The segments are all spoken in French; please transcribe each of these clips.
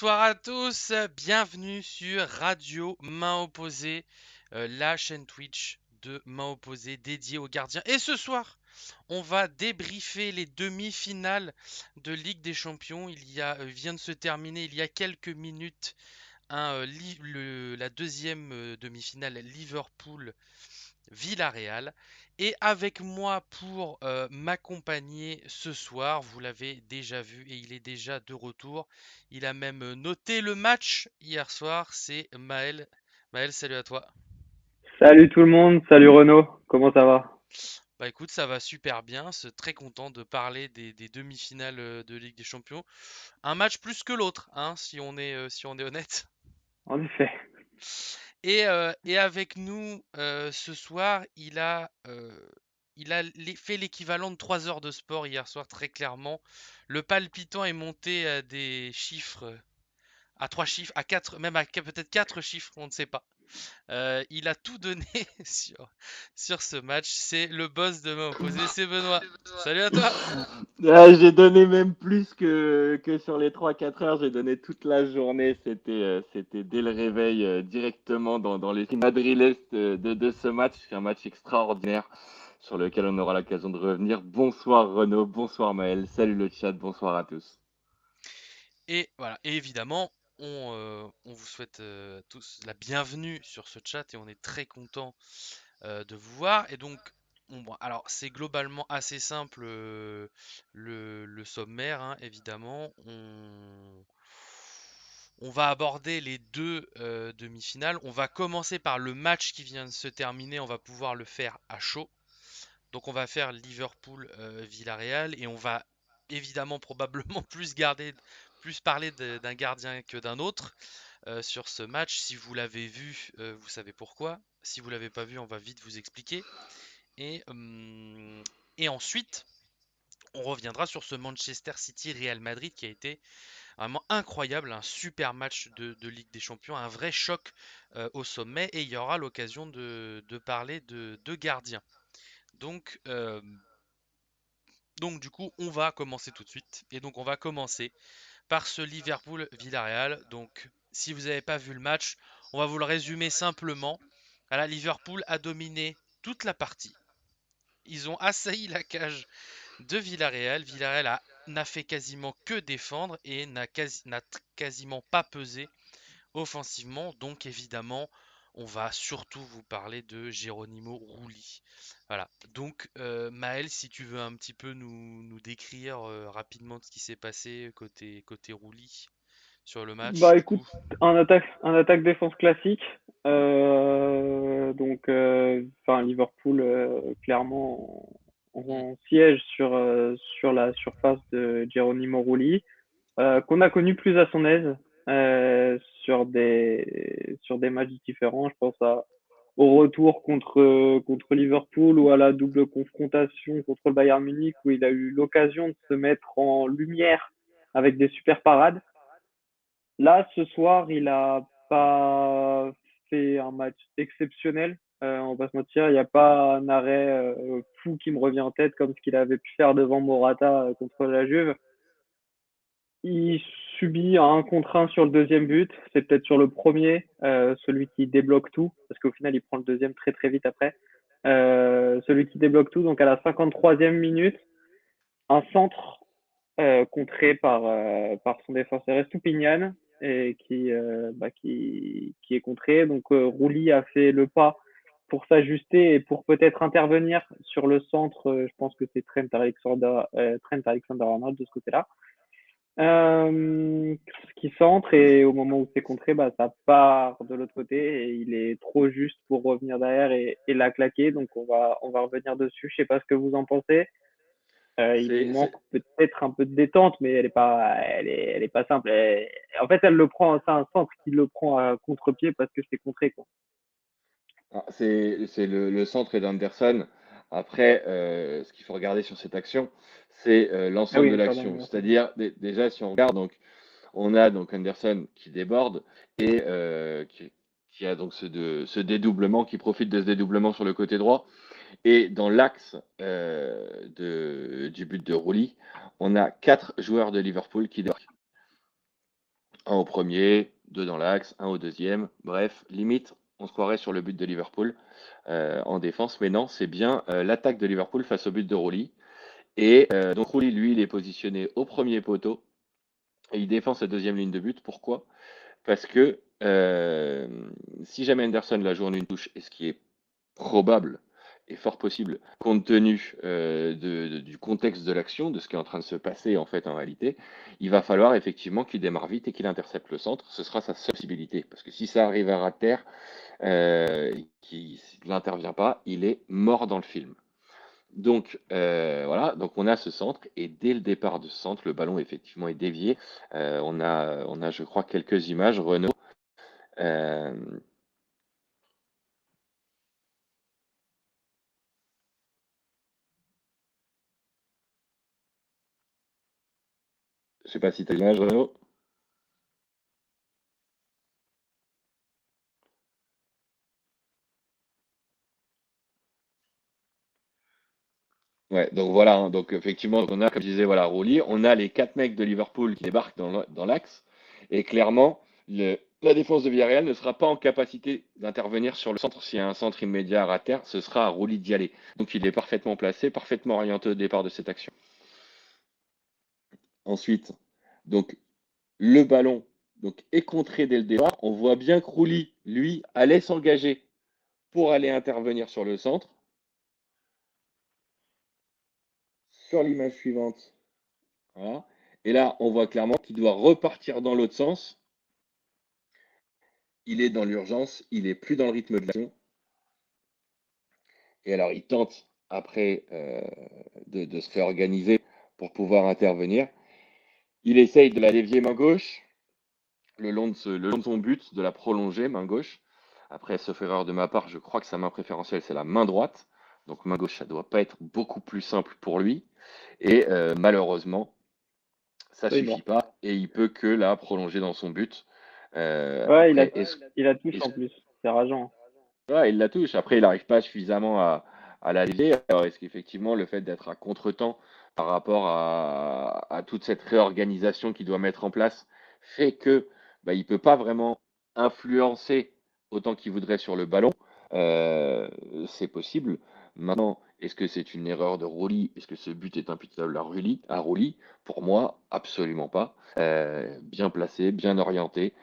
Bonsoir à tous, bienvenue sur Radio Main Opposée, la chaîne Twitch de Main Opposée dédiée aux gardiens. Et ce soir, on va débriefer les demi-finales de Ligue des Champions. Vient de se terminer il y a quelques minutes la deuxième demi-finale Liverpool-Villarreal. Et avec moi pour m'accompagner ce soir, vous l'avez déjà vu et il est déjà de retour. Il a même noté le match hier soir, c'est Maël. Maël, salut à toi. Salut tout le monde, salut Renaud, comment ça va? Bah écoute, ça va super bien, c'est très content de parler des demi-finales de Ligue des Champions. Un match plus que l'autre, hein, si on est honnête. En effet. Et avec nous ce soir, il a fait l'équivalent de 3 heures de sport hier soir, très clairement. Le palpitant est monté à des chiffres, à 3 chiffres, à 4, même à peut-être 4 chiffres, on ne sait pas. Il a tout donné sur ce match. C'est le boss de main opposée, c'est Benoît. Salut à toi! J'ai donné même plus que sur les 3 4 heures, j'ai donné toute la journée, c'était dès le réveil directement dans les madrilènes de ce match, c'est un match extraordinaire sur lequel on aura l'occasion de revenir. Bonsoir Renaud, bonsoir Maël, salut le chat, bonsoir à tous. Et voilà, et évidemment, on vous souhaite tous la bienvenue sur ce chat et on est très content de vous voir. Et donc, bon, alors c'est globalement assez simple le sommaire, hein, évidemment. On va aborder les deux demi-finales. On va commencer par le match qui vient de se terminer. On va pouvoir le faire à chaud. Donc on va faire Liverpool-Villarreal et on va évidemment probablement plus parler d'un gardien que d'un autre sur ce match. Si vous l'avez vu, vous savez pourquoi. Si vous l'avez pas vu, on va vite vous expliquer. Et, hum, et ensuite, on reviendra sur ce Manchester City-Real Madrid qui a été vraiment incroyable, un super match de Ligue des Champions, un vrai choc au sommet. Et il y aura l'occasion de parler de gardiens. Donc, euh, donc du coup, on va commencer tout de suite. Et donc on va commencer par ce Liverpool-Villarreal. Donc si vous n'avez pas vu le match, on va vous le résumer simplement. Voilà, Liverpool a dominé toute la partie. Ils ont assailli la cage de Villarreal. N'a fait quasiment que défendre et n'a quasiment pas pesé offensivement. Donc évidemment, on va surtout vous parler de Geronimo Rulli. Voilà. Donc Maël, si tu veux un petit peu nous décrire rapidement ce qui s'est passé côté Rulli sur le match, Bah du écoute, coup. un attaque défense classique, enfin Liverpool clairement Hmm. en siège sur la surface de Geronimo Rulli. Qu'on a connu plus à son aise sur des matchs différents. Je pense au retour contre Liverpool ou à la double confrontation contre le Bayern Munich où il a eu l'occasion de se mettre en lumière avec des super parades. Là, ce soir, il a pas fait un match exceptionnel. On va se mentir, il n'y a pas un arrêt fou qui me revient en tête comme ce qu'il avait pu faire devant Morata contre la Juve. Il subit un contre un sur le deuxième but. C'est peut-être sur le premier, celui qui débloque tout, parce qu'au final, il prend le deuxième très très vite après. Celui qui débloque tout, donc à la 53e minute, un centre contré par son défenseur Estupinian et qui est contré. Donc Rouli a fait le pas pour s'ajuster et pour peut-être intervenir sur le centre. Je pense que c'est Trent Alexander-Arnold de ce côté-là qui centre et au moment où c'est contré, bah, ça part de l'autre côté et il est trop juste pour revenir derrière et la claquer. Donc on va revenir dessus. Je sais pas ce que vous en pensez. Il lui C'est, manque c'est- peut-être un peu de détente, mais elle est pas simple. En fait, elle le prend, c'est un centre qui le prend à contre-pied parce que c'est contré, quoi. c'est le centre est d'Anderson. Après, ce qu'il faut regarder sur cette action, c'est Ah l'ensemble de oui, pardon. l'action. C'est-à-dire, déjà, si on regarde, donc, on a donc Anderson qui déborde et qui a donc ce dédoublement, qui profite de ce dédoublement sur le côté droit. Et dans l'axe du but de Rouli, on a 4 joueurs de Liverpool qui débarquent. Un au premier, deux dans l'axe, un au deuxième. Bref, limite, on se croirait sur le but de Liverpool en défense, mais non, c'est bien l'attaque de Liverpool face au but de Rouli. Et donc Rouli, lui, il est positionné au premier poteau et il défend sa deuxième ligne de but. Pourquoi? Parce que si jamais Henderson la joue en une touche, et ce qui est probable et fort possible, compte tenu du contexte de l'action, de ce qui est en train de se passer en fait en réalité, il va falloir effectivement qu'il démarre vite et qu'il intercepte le centre. Ce sera sa seule possibilité. Parce que si ça arrive à ras de terre, qu'il n'intervient pas, il est mort dans le film. Donc voilà, donc on a ce centre et dès le départ de ce centre, le ballon effectivement est dévié. On a, je crois, quelques images. Renaud. Euh, je sais pas si tu as l'image, Renaud. Ouais, donc voilà, hein, donc effectivement, on a, comme je disais, voilà, Rouli, on a les quatre mecs de Liverpool qui débarquent dans l'axe, et clairement, la défense de Villarreal ne sera pas en capacité d'intervenir sur le centre. S'il y a un centre immédiat à terre, ce sera à Rouli d'y aller. Donc il est parfaitement placé, parfaitement orienté au départ de cette action. Ensuite, donc le ballon est contré dès le départ. On voit bien que Rouli, lui, allait s'engager pour aller intervenir sur le centre. Sur l'image suivante, voilà. Et là, on voit clairement qu'il doit repartir dans l'autre sens. Il est dans l'urgence, il est plus dans le rythme de l'action. Et alors, il tente après de se réorganiser pour pouvoir intervenir. Il essaye de la dévier main gauche le long de son but, de la prolonger main gauche. Après, sauf erreur de ma part, je crois que sa main préférentielle, c'est la main droite. Donc main gauche, ça doit pas être beaucoup plus simple pour lui. Et malheureusement, ça Oui, suffit bon. pas et il peut que la prolonger dans son but. Ouais, Après, il a touche est-ce en plus. C'est rageant. Ouais, il la touche. Après, il n'arrive pas suffisamment à la lever. Alors, est-ce qu'effectivement, le fait d'être à contretemps par rapport à toute cette réorganisation qu'il doit mettre en place fait que bah, il peut pas vraiment influencer autant qu'il voudrait sur le ballon? Euh, c'est possible. Maintenant, est-ce que c'est une erreur de Rulli? Est-ce que ce but est imputable à Rulli? Pour moi, absolument pas. Bien placé, bien orienté,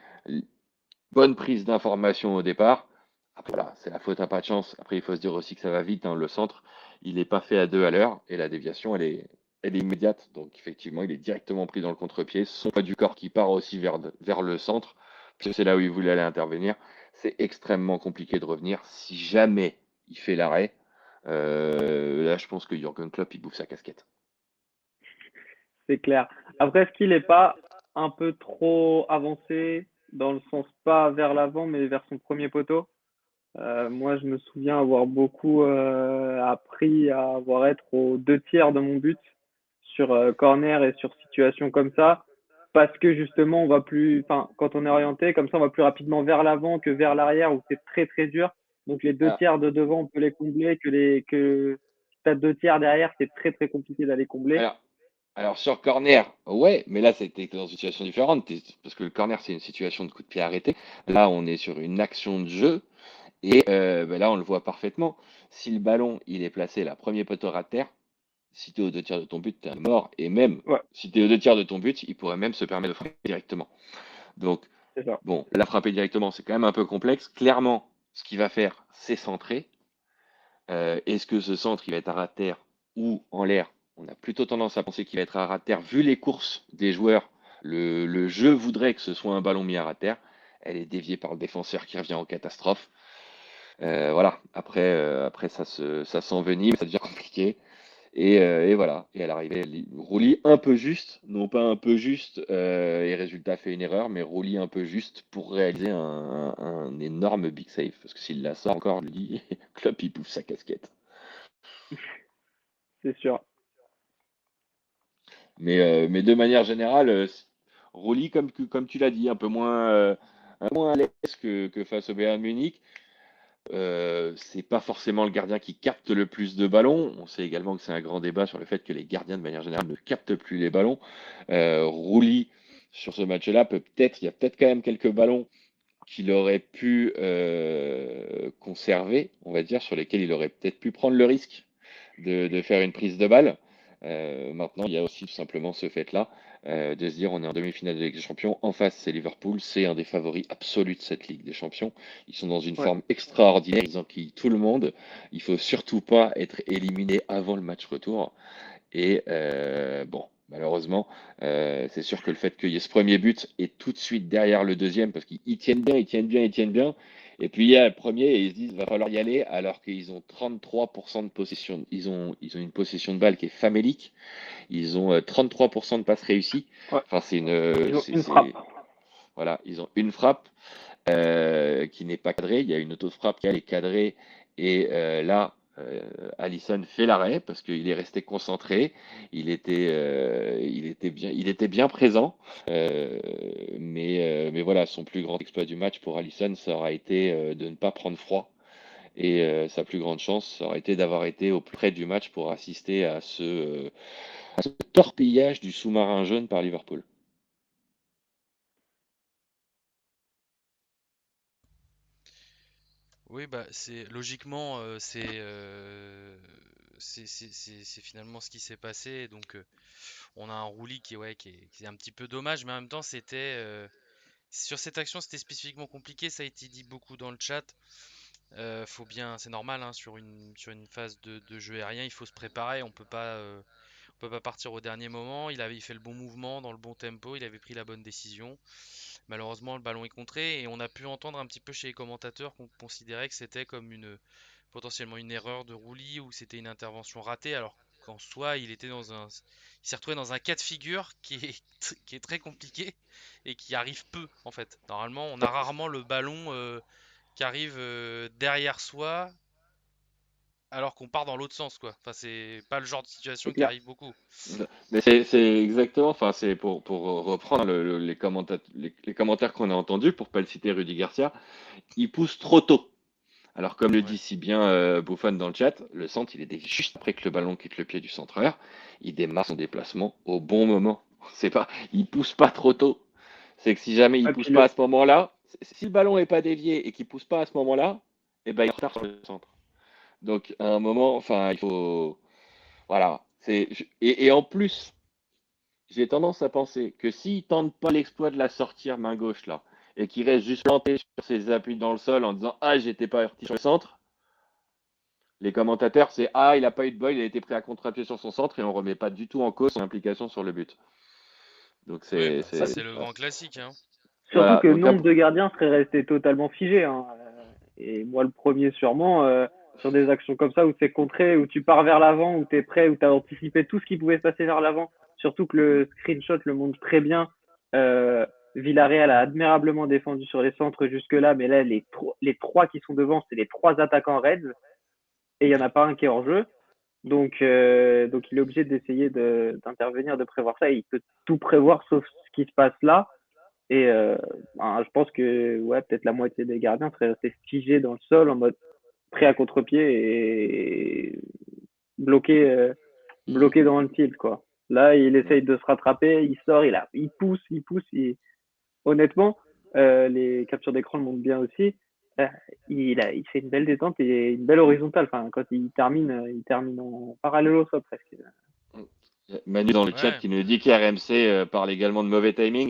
bonne prise d'information au départ. Après, voilà, c'est la faute à pas de chance. Après, il faut se dire aussi que ça va vite, hein. Le centre, il n'est pas fait à 2 à l'heure et la déviation, elle est immédiate. Donc, effectivement, il est directement pris dans le contre-pied. Son poids du corps qui part aussi vers le centre, puisque c'est là où il voulait aller intervenir. C'est extrêmement compliqué de revenir. Si jamais il fait l'arrêt, là, je pense que Jürgen Klopp, il bouffe sa casquette. C'est clair. Après, est-ce qu'il n'est pas un peu trop avancé dans le sens pas vers l'avant, mais vers son premier poteau? Moi, je me souviens avoir beaucoup appris à avoir être aux deux tiers de mon but sur corner et sur situation comme ça, parce que justement, on va plus, enfin, quand on est orienté, comme ça, on va plus rapidement vers l'avant que vers l'arrière où c'est très très dur. Donc les deux Alors, tiers de devant, on peut les combler, que si t'as deux tiers derrière, c'est très très compliqué d'aller combler. alors, Alors sur corner, ouais, mais là c'était dans une situation différente, parce que le corner c'est une situation de coup de pied arrêté. Là on est sur une action de jeu, et ben là on le voit parfaitement. Si le ballon il est placé là, premier poteau à terre, si tu es aux deux tiers de ton but, t'es mort, et même Ouais, si tu es aux deux tiers de ton but, il pourrait même se permettre de frapper directement. Donc c'est ça. bon, la frapper directement c'est quand même un peu complexe. Clairement, ce qu'il va faire, c'est centrer. Est-ce que ce centre, il va être à ras de terre ou en l'air? On a plutôt tendance à penser qu'il va être à ras de terre. Vu les courses des joueurs, le jeu voudrait que ce soit un ballon mis à ras de terre. Elle est déviée par le défenseur qui revient en catastrophe. Voilà, après ça s'envenime, ça devient compliqué. Et voilà, et à l'arrivée, Rouli un peu juste, non pas un peu juste, et résultat fait une erreur, mais Rouli un peu juste pour réaliser un énorme big save. Parce que s'il la sort encore, lui, Klopp, il pouffe sa casquette. C'est sûr. Mais de manière générale, Rouli, comme tu l'as dit, un peu moins à l'aise que face au Bayern Munich. C'est pas forcément le gardien qui capte le plus de ballons. On sait également que c'est un grand débat sur le fait que les gardiens, de manière générale, ne captent plus les ballons. Rouli sur ce match-là. Il y a peut-être quand même quelques ballons qu'il aurait pu conserver, on va dire, sur lesquels il aurait peut-être pu prendre le risque de faire une prise de balle. Maintenant, il y a aussi tout simplement ce fait-là de se dire on est en demi-finale de Ligue des Champions. En face, c'est Liverpool, c'est un des favoris absolus de cette Ligue des Champions. Ils sont dans une Ouais. forme extraordinaire, ils enquillent tout le monde. Il faut surtout pas être éliminé avant le match retour. Et bon, malheureusement, c'est sûr que le fait qu'il y ait ce premier but et tout de suite derrière le deuxième, parce qu'ils tiennent bien, ils tiennent bien, ils tiennent bien. Et puis il y a le premier et ils se disent va falloir y aller alors qu'ils ont 33% de possession. Ils ont une possession de balle qui est famélique. Ils ont 33% de passes réussies. Ouais. Enfin, Ils ont une frappe. voilà, ils ont une frappe qui n'est pas cadrée. Il y a une autre frappe qui elle est cadrée et là, Alisson fait l'arrêt parce qu'il est resté concentré. Il était bien présent. Mais voilà, son plus grand exploit du match pour Alisson, ça aura été de ne pas prendre froid. Et sa plus grande chance, ça aurait été d'avoir été au plus près du match pour assister à ce torpillage du sous-marin jaune par Liverpool. Oui, bah c'est logiquement c'est finalement ce qui s'est passé. Donc on a un roulis qui est un petit peu dommage, mais en même temps sur cette action c'était spécifiquement compliqué. Ça a été dit beaucoup dans le chat. Faut bien, c'est normal hein, sur une phase de jeu aérien, il faut se préparer. On peut pas partir au dernier moment. Il fait le bon mouvement dans le bon tempo. Il avait pris la bonne décision. Malheureusement, le ballon est contré et on a pu entendre un petit peu chez les commentateurs qu'on considérait que c'était comme potentiellement une erreur de Rouli ou c'était une intervention ratée, alors qu'en soi, il s'est retrouvé dans un cas de figure qui est très compliqué et qui arrive peu en fait. Normalement, on a rarement le ballon qui arrive derrière soi alors qu'on part dans l'autre sens quoi. Enfin, c'est pas le genre de C'est situation qui clair. arrive beaucoup. Mais c'est exactement, enfin, c'est pour reprendre les commentaires qu'on a entendus, pour pas le citer Rudy Garcia, il pousse trop tôt. Alors, comme le Ouais. dit si bien Buffon dans le chat, le centre, il est juste après que le ballon quitte le pied du centreur. Il démarre son déplacement au bon moment. C'est pas, il pousse pas trop tôt. C'est que si jamais il Et pousse puis pas à ce moment-là, si le ballon est pas dévié et qu'il pousse pas à ce moment-là, eh ben il est en retard sur le centre. Donc à un moment, enfin, il faut, voilà. Et en plus, j'ai tendance à penser que s'il tente pas l'exploit de la sortir main gauche là, et qu'il reste juste planté sur ses appuis dans le sol en disant ah j'étais pas averti sur le centre, les commentateurs c'est ah il a pas eu de bol, il a été pris à contre-pied sur son centre et on remet pas du tout en cause son implication sur le but. Donc Ouais, bah ça ouais, c'est le grand classique, hein. surtout voilà. que Donc nombre de gardiens seraient restés totalement figés, hein. Et moi, le premier, sûrement, sur des actions comme ça où c'est contré, où tu pars vers l'avant, où tu es prêt, où tu as anticipé tout ce qui pouvait se passer vers l'avant. Surtout que le screenshot le montre très bien. Euh, Villarreal a admirablement défendu sur les centres jusque-là, mais là, les trois qui sont devant, c'est les trois attaquants Reds, et il n'y en a pas un qui est hors jeu. Donc il est obligé d'essayer d'intervenir, de prévoir ça. Et il peut tout prévoir sauf ce qui se passe là. Et ben, je pense que ouais, peut-être la moitié des gardiens seraient restés figés dans le sol en mode prêt à contre-pied et bloqué, bloqué dans le tilt, quoi. Là, il essaye de se rattraper, il sort, il pousse, il pousse. Honnêtement, les captures d'écran le montrent bien aussi. Euh, il fait une belle détente et une belle horizontale. Enfin, quand il termine en parallèle au sol presque. Manu dans le chat Ouais. qui nous dit qu'RMC parle également de mauvais timing.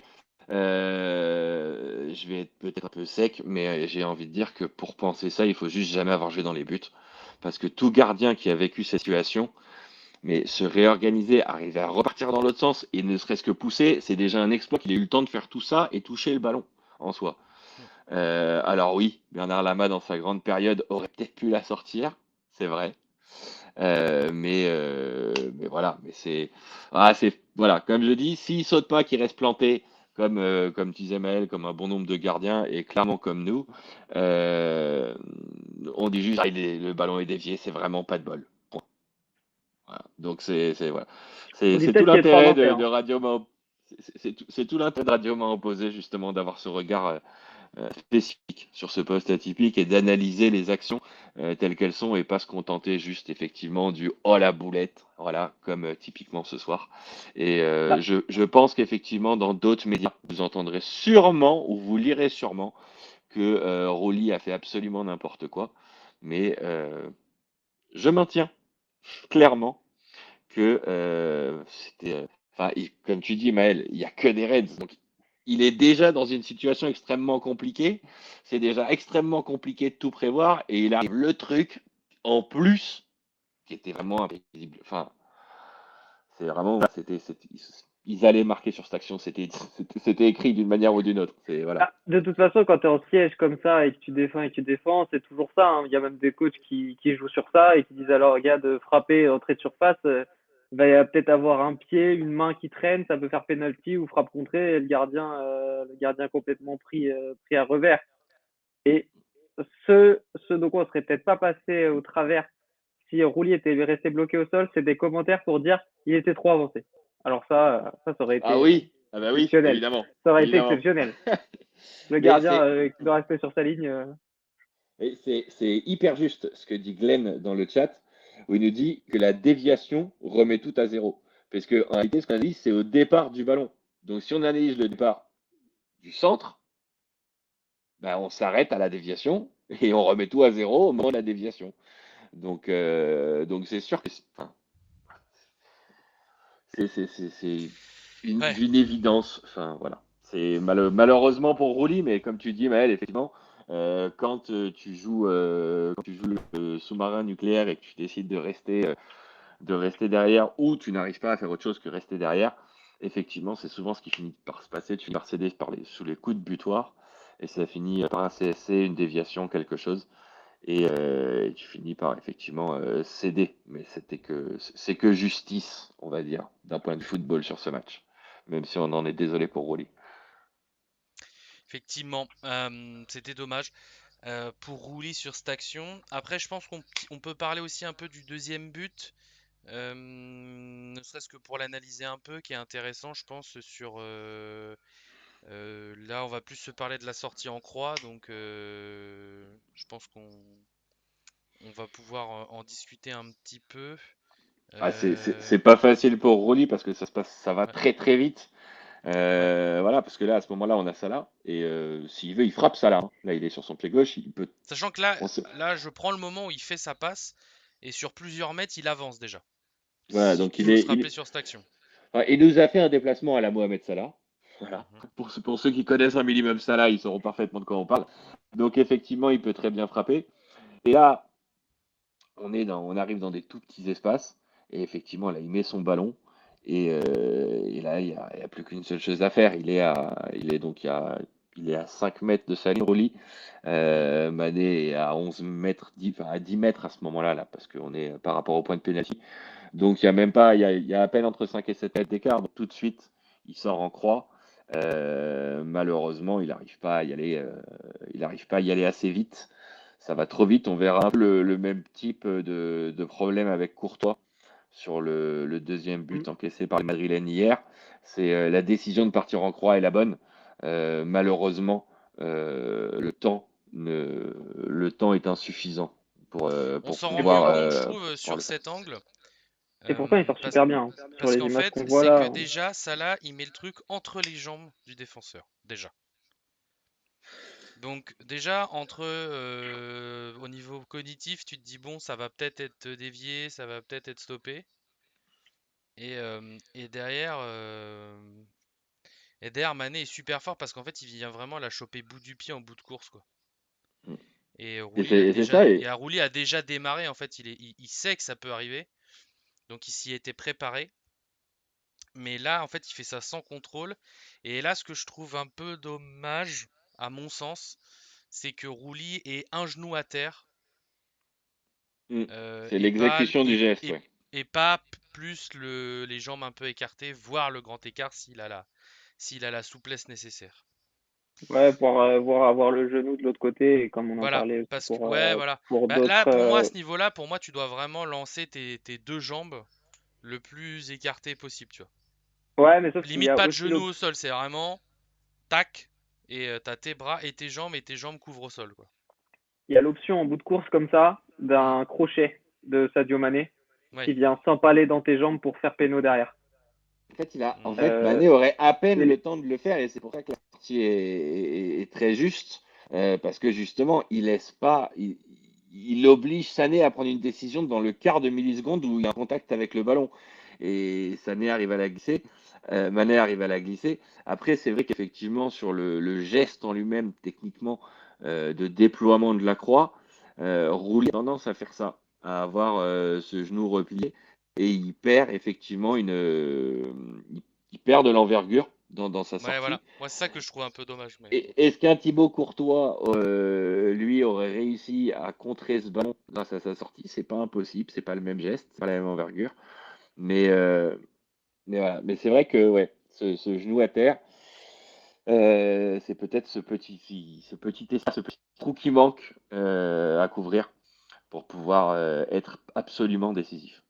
Je vais être peut-être un peu sec, mais j'ai envie de dire que pour penser ça, il faut juste jamais avoir joué dans les buts. Parce que tout gardien qui a vécu cette situation, mais se réorganiser, arriver à repartir dans l'autre sens et ne serait-ce que pousser, c'est déjà un exploit qu'il ait eu le temps de faire tout ça et toucher le ballon en soi. Alors oui, Bernard Lama dans sa grande période aurait peut-être pu la sortir, c'est vrai. Mais voilà, voilà, comme je dis, s'il saute pas, qu'il reste planté, comme disait Maël, comme un bon nombre de gardiens, et clairement comme nous, euh, on dit juste, le ballon est dévié, c'est vraiment pas de bol. Point. Voilà. Donc voilà. On dit C'est tout peut-être qu'il y a de l'intérêt volonté, de hein. Radio Main, c'est tout l'intérêt de Radio Main opposé, justement, d'avoir ce regard spécifique sur ce poste atypique et d'analyser les actions telles qu'elles sont et pas se contenter juste effectivement du oh la boulette, voilà, comme typiquement ce soir. Et Bah, je pense qu'effectivement dans d'autres médias, vous entendrez sûrement ou vous lirez sûrement que Rowley a fait absolument n'importe quoi. Mais je maintiens clairement que c'était. Enfin, comme tu dis, Maël, il n'y a que des Reds. Donc, il est déjà dans une situation extrêmement compliquée. C'est déjà extrêmement compliqué de tout prévoir. Et il arrive le truc en plus qui était vraiment imprévisible. Enfin, c'est vraiment. Ils allaient marquer sur cette action. C'était écrit d'une manière ou d'une autre. C'est voilà. de toute façon, quand tu es en siège comme ça et que tu défends, c'est toujours ça, hein. Il y a même des coachs qui jouent sur ça et qui disent alors, regarde, frapper, entrée de surface, va y a peut-être avoir un pied, une main qui traîne, ça peut faire penalty ou frappe contrée et le gardien complètement pris à revers. Et ce dont on serait peut-être pas passé au travers si Roulier était resté bloqué au sol, c'est des commentaires pour dire il était trop avancé. Alors ça aurait Ah été oui, ah bah oui, exceptionnel. évidemment, Ça aurait été évidemment. exceptionnel. Le Mais gardien qui doit rester sur sa ligne. c'est hyper juste ce que dit Glenn dans le chat, où il nous dit que la déviation remet tout à zéro. Parce que en réalité, ce qu'on analyse, c'est au départ du ballon. Donc si on analyse le départ du centre, ben, on s'arrête à la déviation et on remet tout à zéro au moment de la déviation. Donc c'est sûr que enfin, c'est Ouais. d'une évidence. Enfin, voilà. C'est malheureusement pour Rouli, mais comme tu dis, Maël, effectivement, quand quand tu joues le sous-marin nucléaire et que tu décides de rester derrière ou tu n'arrives pas à faire autre chose que rester derrière, effectivement, c'est souvent ce qui finit par se passer. Tu finis par céder sous les coups de butoir et ça finit par un CSC, une déviation, quelque chose. Et tu finis par effectivement céder. Mais c'est que justice, on va dire, d'un point de football sur ce match. Même si on en est désolé pour Rolly. Effectivement, c'était dommage pour Rouli sur cette action. Après, je pense qu'on peut parler aussi un peu du deuxième but, ne serait-ce que pour l'analyser un peu, qui est intéressant, je pense, là, on va plus se parler de la sortie en croix, donc je pense qu'on va pouvoir en discuter un petit peu. Ah, Euh, c'est pas facile pour Rolly parce que ça va ouais, très très vite. ouais. Voilà, parce que là, à ce moment-là, on a Salah. Et s'il veut, il frappe Salah, hein. Là, il est sur son pied gauche. Il peut. Sachant que là, on sait- là, je prends le moment où il fait sa passe, et sur plusieurs mètres, il avance déjà. Voilà, Il donc faut se rappeler sur cette action. il nous a fait un déplacement à la Mohamed Salah. Voilà. Mhm. Pour ceux qui connaissent un minimum Salah, ils sauront parfaitement de quoi on parle. Donc effectivement, il peut très bien frapper. Et là, on arrive dans des tout petits espaces. Et effectivement, là, il met son ballon. Et là, il y a plus qu'une seule chose à faire. Il est à 5 mètres de sa ligne Rolly. Mané est à 11 mètres, enfin, à 10 mètres à ce moment-là, là, parce qu'on est par rapport au point de pénalty. Donc il y a même pas, il y a à peine entre 5 et 7 mètres d'écart. Donc tout de suite, il sort en croix. Malheureusement, il n'arrive pas à y aller assez vite. Ça va trop vite. On verra un peu le même type de problème avec Courtois sur le deuxième but encaissé par les Madrilènes hier. C'est la décision de partir en croix est la bonne. Malheureusement, le temps est insuffisant On pour s'en rend mieux pouvoir, compte, je trouve, pouvoir sur le faire. cet angle. Et pourtant, il sort Parce, super bien, hein. Sur parce les qu'en images fait, qu'on voit c'est que là. déjà, Salah, il met le truc entre les jambes du défenseur. Déjà. Donc, déjà, au niveau cognitif, tu te dis, bon, ça va peut-être être dévié, ça va peut-être être stoppé. Et derrière, Mané est super fort parce qu'en fait, il vient vraiment la choper bout du pied en bout de course, quoi. Et c'est ça. Rouli a déjà démarré, en fait, il sait que ça peut arriver. Donc, il s'y était préparé. Mais là, en fait, il fait ça sans contrôle. Et là, ce que je trouve un peu dommage, à mon sens, c'est que Rouli est un genou à terre Mm. euh, C'est et pas, l'exécution du et, geste, et, ouais. et pas plus les jambes un peu écartées, voire le grand écart s'il a la souplesse nécessaire. Ouais, voir avoir le genou de l'autre côté, et comme on en Voilà, parlait aussi parce que, ouais, voilà. pour Bah, là, d'autres. pour moi, à ce niveau-là, pour moi, tu dois vraiment lancer tes deux jambes le plus écartées possible, tu vois. Ouais, mais sauf qu'il y Limite a pas de aussi genoux l'autre. au sol, c'est vraiment tac, et t'as tes bras et tes jambes couvrent au sol, quoi. Il y a l'option en bout de course comme ça Hmm. d'un crochet de Sadio Mané Ouais. qui vient s'empaler dans tes jambes pour faire péno derrière. En Hmm. fait, Euh, Mané aurait à peine et le temps de le faire et c'est pour ça que la sortie est très juste parce que justement, il laisse pas, il oblige Sané à prendre une décision dans le quart de milliseconde où il est en contact avec le ballon et Sané arrive à la glisser, Mané arrive à la glisser. Après, c'est vrai qu'effectivement sur le geste en lui-même, techniquement de déploiement de la croix, Rouli a tendance à faire ça, à avoir ce genou replié et il perd effectivement il perd de l'envergure dans sa Ouais, sortie. voilà. Moi, c'est ça que je trouve un peu dommage, mais bon. Et est-ce qu'un Thibaut Courtois, lui, aurait réussi à contrer ce ballon grâce à sa sortie? C'est pas impossible, c'est pas le même geste, c'est pas la même envergure. Mais, euh, mais voilà. Mais c'est vrai que ouais, ce genou à terre, c'est peut-être ce petit espace, ce petit trou qui manque à couvrir pour pouvoir être absolument décisif.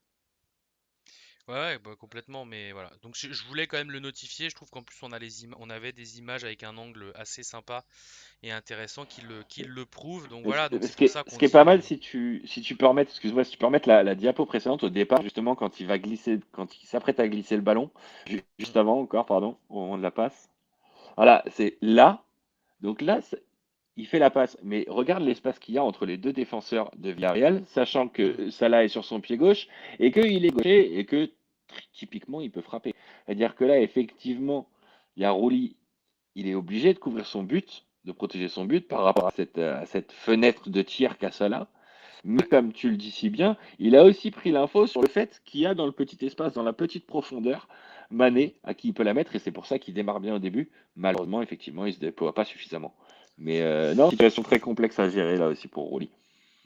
Ouais, ouais, bah, complètement, mais voilà. Donc je voulais quand même le notifier. Je trouve qu'en plus on avait des images avec un angle assez sympa et intéressant qui le prouve. Donc Mais voilà, donc c'est Ce pour ça ce qu'on qui est pas dit. mal, si tu peux remettre, excuse-moi, si tu peux remettre la diapo précédente au départ, justement, quand il va glisser, quand il s'apprête à glisser le ballon, Hmm. juste avant encore, pardon, au moment de la passe. Voilà, c'est là. Donc là, il fait la passe. Mais regarde l'espace qu'il y a entre les deux défenseurs de Villarreal, sachant Hmm. que Salah est sur son pied gauche et qu'il est gaucher et que typiquement il peut frapper. C'est-à-dire que là, effectivement, il y a Rouli, il est obligé de couvrir son but, de protéger son but par rapport à cette fenêtre de tir qu'a Salah. Mais Ouais. comme tu le dis si bien, il a aussi pris l'info sur le fait qu'il y a dans le petit espace, dans la petite profondeur, Hmm. Mané à qui il peut la mettre et c'est pour ça qu'il démarre bien au début. Malheureusement, effectivement, il ne se déploie pas suffisamment. Mais non, situation très complexe à gérer là aussi pour Rouli.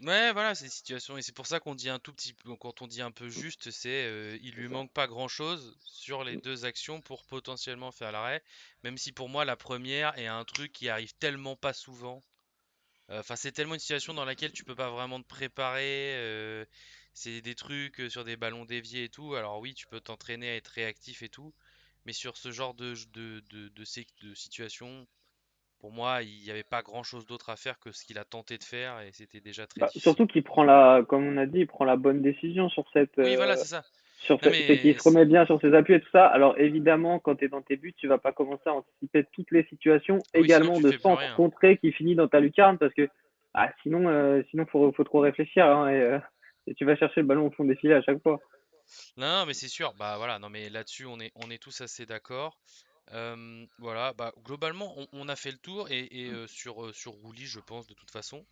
Ouais, voilà, c'est une situation et c'est pour ça qu'on dit un tout petit peu, quand on dit un peu juste, c'est il C'est lui ça. manque pas grand-chose sur les deux actions pour potentiellement faire l'arrêt. Même si pour moi la première est un truc qui arrive tellement pas souvent. Enfin, c'est tellement une situation dans laquelle tu peux pas vraiment te préparer. C'est des trucs sur des ballons déviés et tout. Alors oui, tu peux t'entraîner à être réactif et tout, mais sur ce genre de situation, pour moi, il n'y avait pas grand-chose d'autre à faire que ce qu'il a tenté de faire et c'était déjà très Bah, difficile. surtout qu'il prend la, comme on a dit, il prend la bonne décision sur Oui, voilà, c'est ça. Non c'est qu'il mais se remet bien sur ses appuis et tout ça. Alors évidemment, quand tu es dans tes buts, tu vas pas commencer à anticiper toutes les situations, oui, sinon également tu de fais plus centre rien. contré qui finit dans ta lucarne parce que sinon faut trop réfléchir hein, et tu vas chercher le ballon au fond des filets à chaque fois. Non, mais c'est sûr. Bah voilà, non mais là-dessus on est tous assez d'accord. Voilà, bah globalement on a fait le tour et sur Rouli, je pense de toute façon.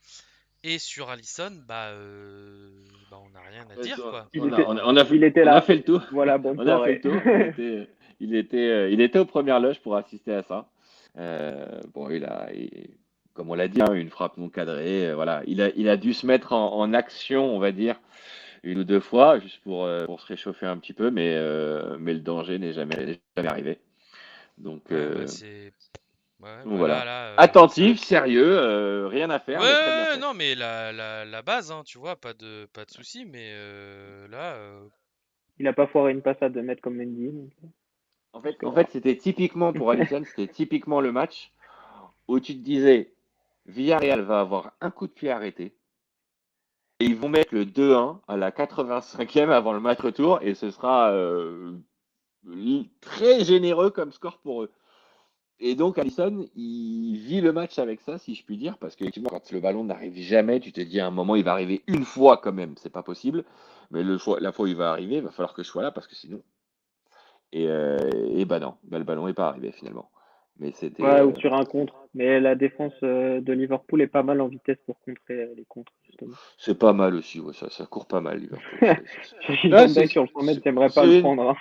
Et sur Allison, bah on n'a rien à dire quoi. Il était, il était On a là. fait le tour. Voilà, bonne On a fait le soirée. tour. Il était aux premières loges pour assister à ça. Bon, comme on l'a dit, hein, une frappe non cadrée. Voilà, il a dû se mettre en action, on va dire, une ou deux fois, juste pour se réchauffer un petit peu, mais le danger n'est jamais arrivé. Donc, Ouais, bah ouais, donc bah voilà. là, Attentif, sérieux, rien à ouais, faire, mais très bien ouais, ouais, fait. non mais la base, hein, tu vois, pas de souci, mais là, Il a pas foiré une passade de mettre comme Mendy. En fait, c'était typiquement pour Alisson, c'était typiquement le match où tu te disais, Villarreal va avoir un coup de pied arrêté et ils vont mettre le 2-1 à la 85e avant le match retour et ce sera très généreux comme score pour eux. Et donc Alisson, il vit le match avec ça, si je puis dire, parce que effectivement, quand le ballon n'arrive jamais, tu te dis à un moment, il va arriver une fois quand même, c'est pas possible. Mais la fois où il va arriver, il va falloir que je sois là parce que sinon. Et bah non, bah, le ballon est pas arrivé finalement. Mais c'était Ouais, ou sur un contre. Mais la défense de Liverpool est pas mal en vitesse pour contrer les contres, justement. c'est pas mal aussi, ouais, ça court pas mal Liverpool. Virgil Ouais, van Dijk sur le 100 mètres, t'aimerais pas le c'est une, prendre.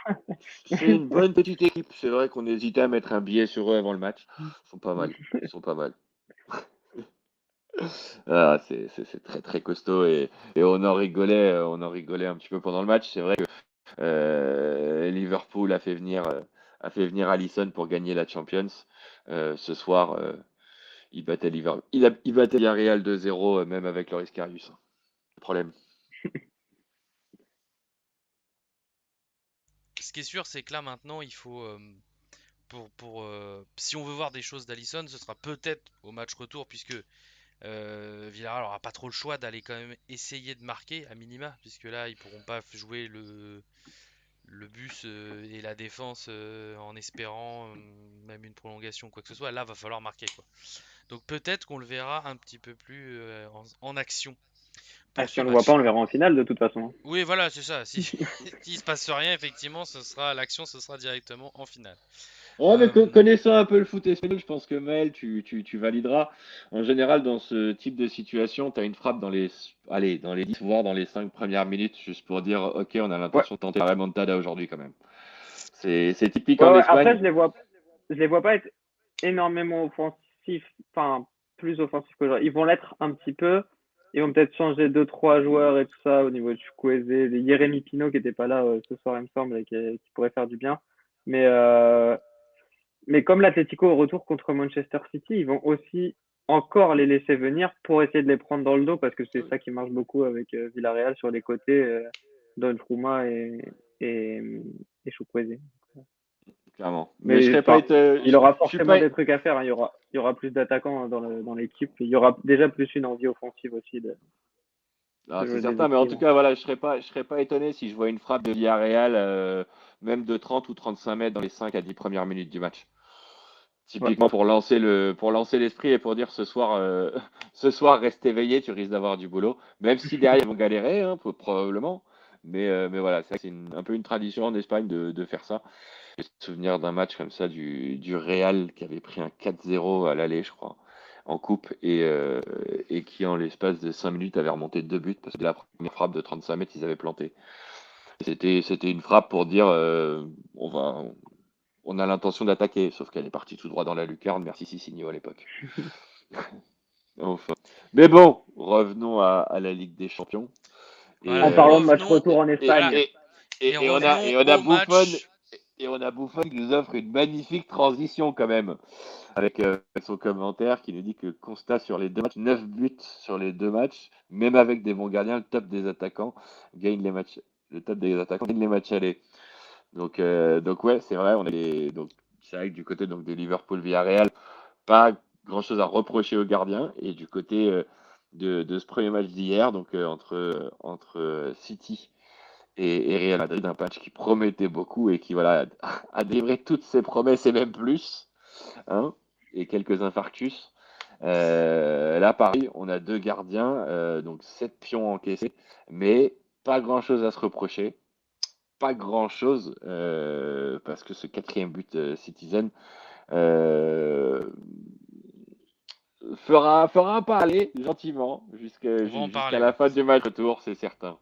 c'est une bonne petite équipe. C'est vrai qu'on hésitait à mettre un billet sur eux avant le match. Ils sont pas mal. Ils sont pas mal. Ah, c'est très très costaud et on en rigolait un petit peu pendant le match. C'est vrai que Liverpool a fait venir Alisson pour gagner la Champions. Ce soir, il battait Villarreal 2-0 même avec Loris Karius. Le problème. ce qui est sûr, c'est que là maintenant, il faut si on veut voir des choses d'Alisson, ce sera peut-être au match retour, puisque Villarreal aura pas trop le choix d'aller quand même essayer de marquer à minima, puisque là ils pourront pas jouer le bus et la défense en espérant même une prolongation ou quoi que ce soit. Là va falloir marquer quoi. Donc peut-être qu'on le verra un petit peu plus en action Ah, pour si ce on le voit pas, on match. le verra en finale de toute façon. Oui, voilà, c'est ça. Si s'il se passe rien, effectivement, ce sera directement en finale. Ouais, mais Euh, connaissant un peu le foot espagnol, je pense que Maël, tu valideras. En général, dans ce type de situation, tu as une frappe dans les 10 voire dans les 5 premières minutes, juste pour dire, OK, on a Ouais, l'intention de tenter la remontada aujourd'hui quand même. C'est typique ouais, en ouais. Après, Espagne. je les vois pas être énormément offensifs, enfin plus offensifs qu'aujourd'hui. Ils vont l'être un petit peu. Ils vont peut-être changer deux trois joueurs et tout ça au niveau de Chukwueze, de Yeremi Pino qui était pas là ce soir il me semble et qui pourrait faire du bien. Mais comme l'Atlético au retour contre Manchester City, ils vont aussi encore les laisser venir pour essayer de les prendre dans le dos parce que c'est ça qui marche beaucoup avec Villarreal sur les côtés, Donnarumma et, et Chukwueze. Clairement. Mais je Mais serais pas enfin, été, il aura je suis pas, forcément des trucs à faire, hein. Il y aura plus d'attaquants dans l'équipe. Il y aura déjà plus une envie offensive aussi ah, de c'est jouer des certain, mais en tout équilibres. cas, voilà, je serais pas étonné si je vois une frappe de Villarreal, même de 30 ou 35 mètres dans les 5 à 10 premières minutes du match. Ouais. Typiquement pour lancer l'esprit et pour dire ce soir, ce soir, reste éveillé, tu risques d'avoir du boulot. Même si derrière ils vont galérer, hein, probablement. Mais voilà, c'est un peu une tradition en Espagne de faire ça. J'ai souvenir d'un match comme ça du Real qui avait pris un 4-0 à l'aller, je crois, en coupe et qui en l'espace de 5 minutes avait remonté 2 buts parce que la première frappe de 35 mètres, ils avaient planté. C'était une frappe pour dire on va, on a l'intention d'attaquer, sauf qu'elle est partie tout droit dans la lucarne. Merci Sissigno à l'époque. Enfin. Mais bon, revenons à la Ligue des Champions. Et, voilà, En et parlant de match revenons, retour en et, voilà, Espagne, et, et et revenons on a au Buffon match. et on a Buffon qui nous offre une magnifique transition quand même avec son commentaire qui nous dit que constat sur les 2 matchs, 9 buts sur les 2 matchs, même avec des bons gardiens, le top des attaquants gagne les matchs. Le top des attaquants gagne les matchs allés. Donc ouais, c'est vrai, donc c'est vrai que du côté donc de Liverpool Villarreal, pas grand-chose à reprocher aux gardiens et du côté de ce premier match d'hier, donc entre City et Real Madrid, un match qui promettait beaucoup et qui voilà a délivré toutes ses promesses et même plus, hein, et quelques infarctus. Là, Paris, on a 2 gardiens, donc 7 pions encaissés, mais pas grand-chose à se reprocher. Pas grand-chose, parce que ce quatrième but Citizen euh, fera parler gentiment On va en jusqu'à parler, la ouais. fin du match retour, c'est certain.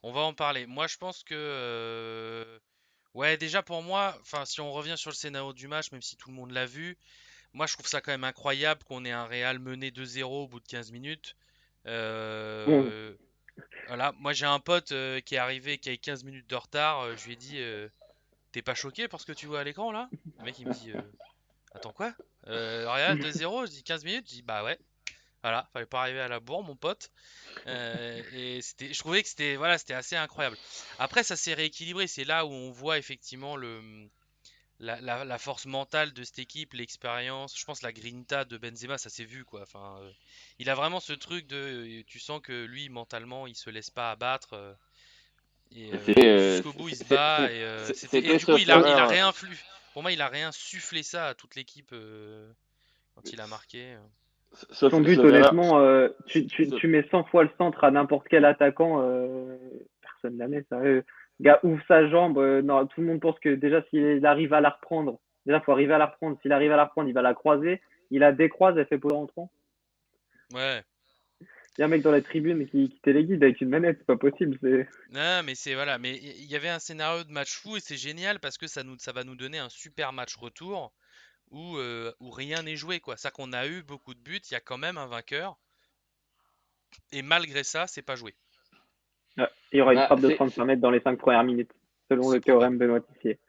On va en parler. Moi, je pense que ouais, déjà pour moi, enfin, si on revient sur le scénario du match, même si tout le monde l'a vu, moi, je trouve ça quand même incroyable qu'on ait un Real mené 2-0 au bout de 15 minutes. bon, Euh, voilà, moi j'ai un pote qui est arrivé, qui a eu 15 minutes de retard. Je lui ai dit, t'es pas choqué par ce que tu vois à l'écran là? Le mec il me dit, attends quoi? Real 2-0, je dis 15 minutes, je dis bah ouais, voilà, fallait pas arriver à la bourre mon pote. Et je trouvais que c'était voilà, c'était assez incroyable. Après ça s'est rééquilibré, c'est là où on voit effectivement la force mentale de cette équipe, l'expérience, je pense la grinta de Benzema, ça s'est vu quoi. Enfin, il a vraiment ce truc de, tu sens que lui mentalement, il se laisse pas abattre et jusqu'au bout il se bat et C'était du coup ce il a fameux. réinflu. Pour moi, il a réinsufflé ça à toute l'équipe quand il a marqué. son Sauf, but, sauf erreur. honnêtement, Sauf- tu mets 100 fois le centre à n'importe quel attaquant, personne ne la met. Sérieux. Le gars ouvre sa jambe. Non, tout le monde pense que déjà, s'il arrive à la reprendre, déjà, il faut arriver à la reprendre. S'il arrive à la reprendre, il va la croiser. Il la décroise, elle fait pour rentrant. Ouais. Il y a un mec dans la tribune qui téléguide avec une manette, c'est pas possible. Non, mais c'est voilà, mais il y avait un scénario de match fou et c'est génial parce que ça va nous donner un super match retour où rien n'est joué quoi. Ça qu'on a eu beaucoup de buts, il y a quand même un vainqueur et malgré ça, c'est pas joué. Il y aura une bah, frappe de 35 mètres dans les 5 premières minutes, selon C'est le probable. théorème de Noitifier.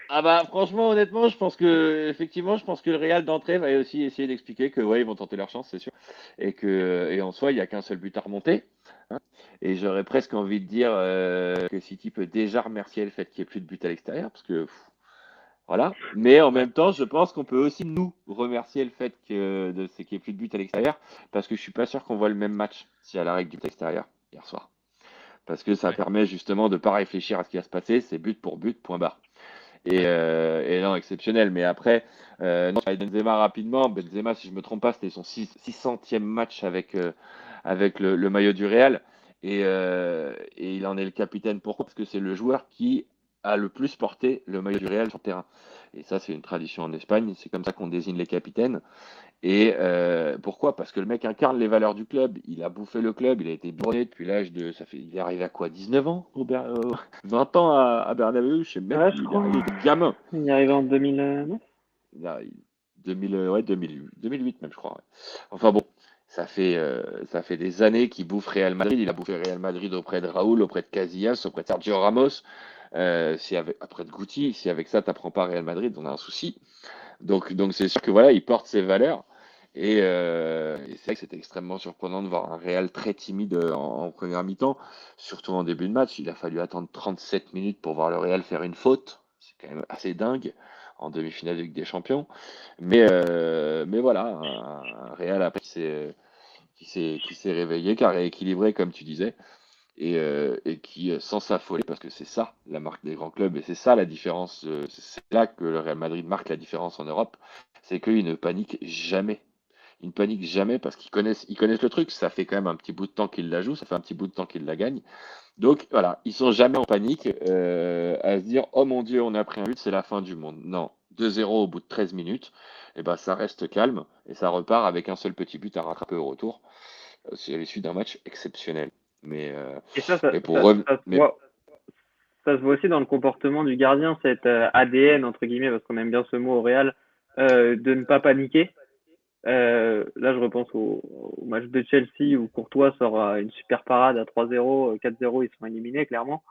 Ah bah franchement honnêtement je pense que le Real d'entrée va aussi essayer d'expliquer que ouais ils vont tenter leur chance c'est sûr et en soi il y a qu'un seul but à remonter, hein. Et j'aurais presque envie de dire que City peut déjà remercier le fait qu'il n'y ait plus de but à l'extérieur parce que Voilà. Mais en Ouais. même temps, je pense qu'on peut aussi nous remercier le fait c'est qu'il n'y ait plus de but à l'extérieur, parce que je suis pas sûr qu'on voit le même match s'il y a la règle du but à l'extérieur hier soir. Parce que ça Ouais. permet justement de ne pas réfléchir à ce qui va se passer, c'est but pour but, point barre. Ouais. Et non, exceptionnel. Mais après, non, je parlais de Benzema rapidement. Benzema, si je me trompe pas, c'était son 600e match avec le maillot du Real. Et il en est le capitaine. Pourquoi? Parce que c'est le joueur qui a le plus porté le maillot du Real sur le terrain. Et ça, c'est une tradition en Espagne. C'est comme ça qu'on désigne les capitaines. Et pourquoi? Parce que le mec incarne les valeurs du club. Il a bouffé le club. Il a été borné depuis l'âge de. Il est arrivé à quoi? 19 ans? 20 ans à Bernabéu? Je sais même Ouais, je plus. crois. Il était gamin. Il y est arrivé en 2009. Il a- 2000, ouais, 2008 même, je crois. Ouais. Enfin bon, ça fait des années qu'il bouffe Real Madrid. Il a bouffé Real Madrid auprès de Raúl, auprès de Casillas, auprès de Sergio Ramos, après de Guti. Si avec ça, t'apprends pas Real Madrid, on a un souci. Donc c'est sûr que voilà, il porte ses valeurs. Et c'est vrai que c'était extrêmement surprenant de voir un Real très timide en première mi-temps, surtout en début de match. Il a fallu attendre 37 minutes pour voir le Real faire une faute. C'est quand même assez dingue en demi-finale de Ligue des Champions. Mais voilà, un Real après qui s'est réveillé, qui a rééquilibré, comme tu disais, et qui, sans s'affoler, parce que c'est ça la marque des grands clubs, et c'est ça la différence, c'est là que le Real Madrid marque la différence en Europe, c'est qu'ils ne paniquent jamais. Ils ne paniquent jamais parce ils connaissent le truc. Ça fait quand même un petit bout de temps qu'ils la jouent, ça fait un petit bout de temps qu'ils la gagnent. Donc voilà, ils sont jamais en panique à se dire oh mon Dieu, on a pris un but, c'est la fin du monde. Non, 2-0 au bout de 13 minutes, et ben ça reste calme et ça repart avec un seul petit but à rattraper au retour. C'est à l'issue d'un match exceptionnel. Mais, euh, Et ça, mais pour rev- mais ça se voit aussi dans le comportement du gardien, cette ADN, entre guillemets, parce qu'on aime bien ce mot au Real, de ne pas paniquer. Là, je repense au match de Chelsea où Courtois sort une super parade à 3-0, 4-0, ils sont éliminés, clairement.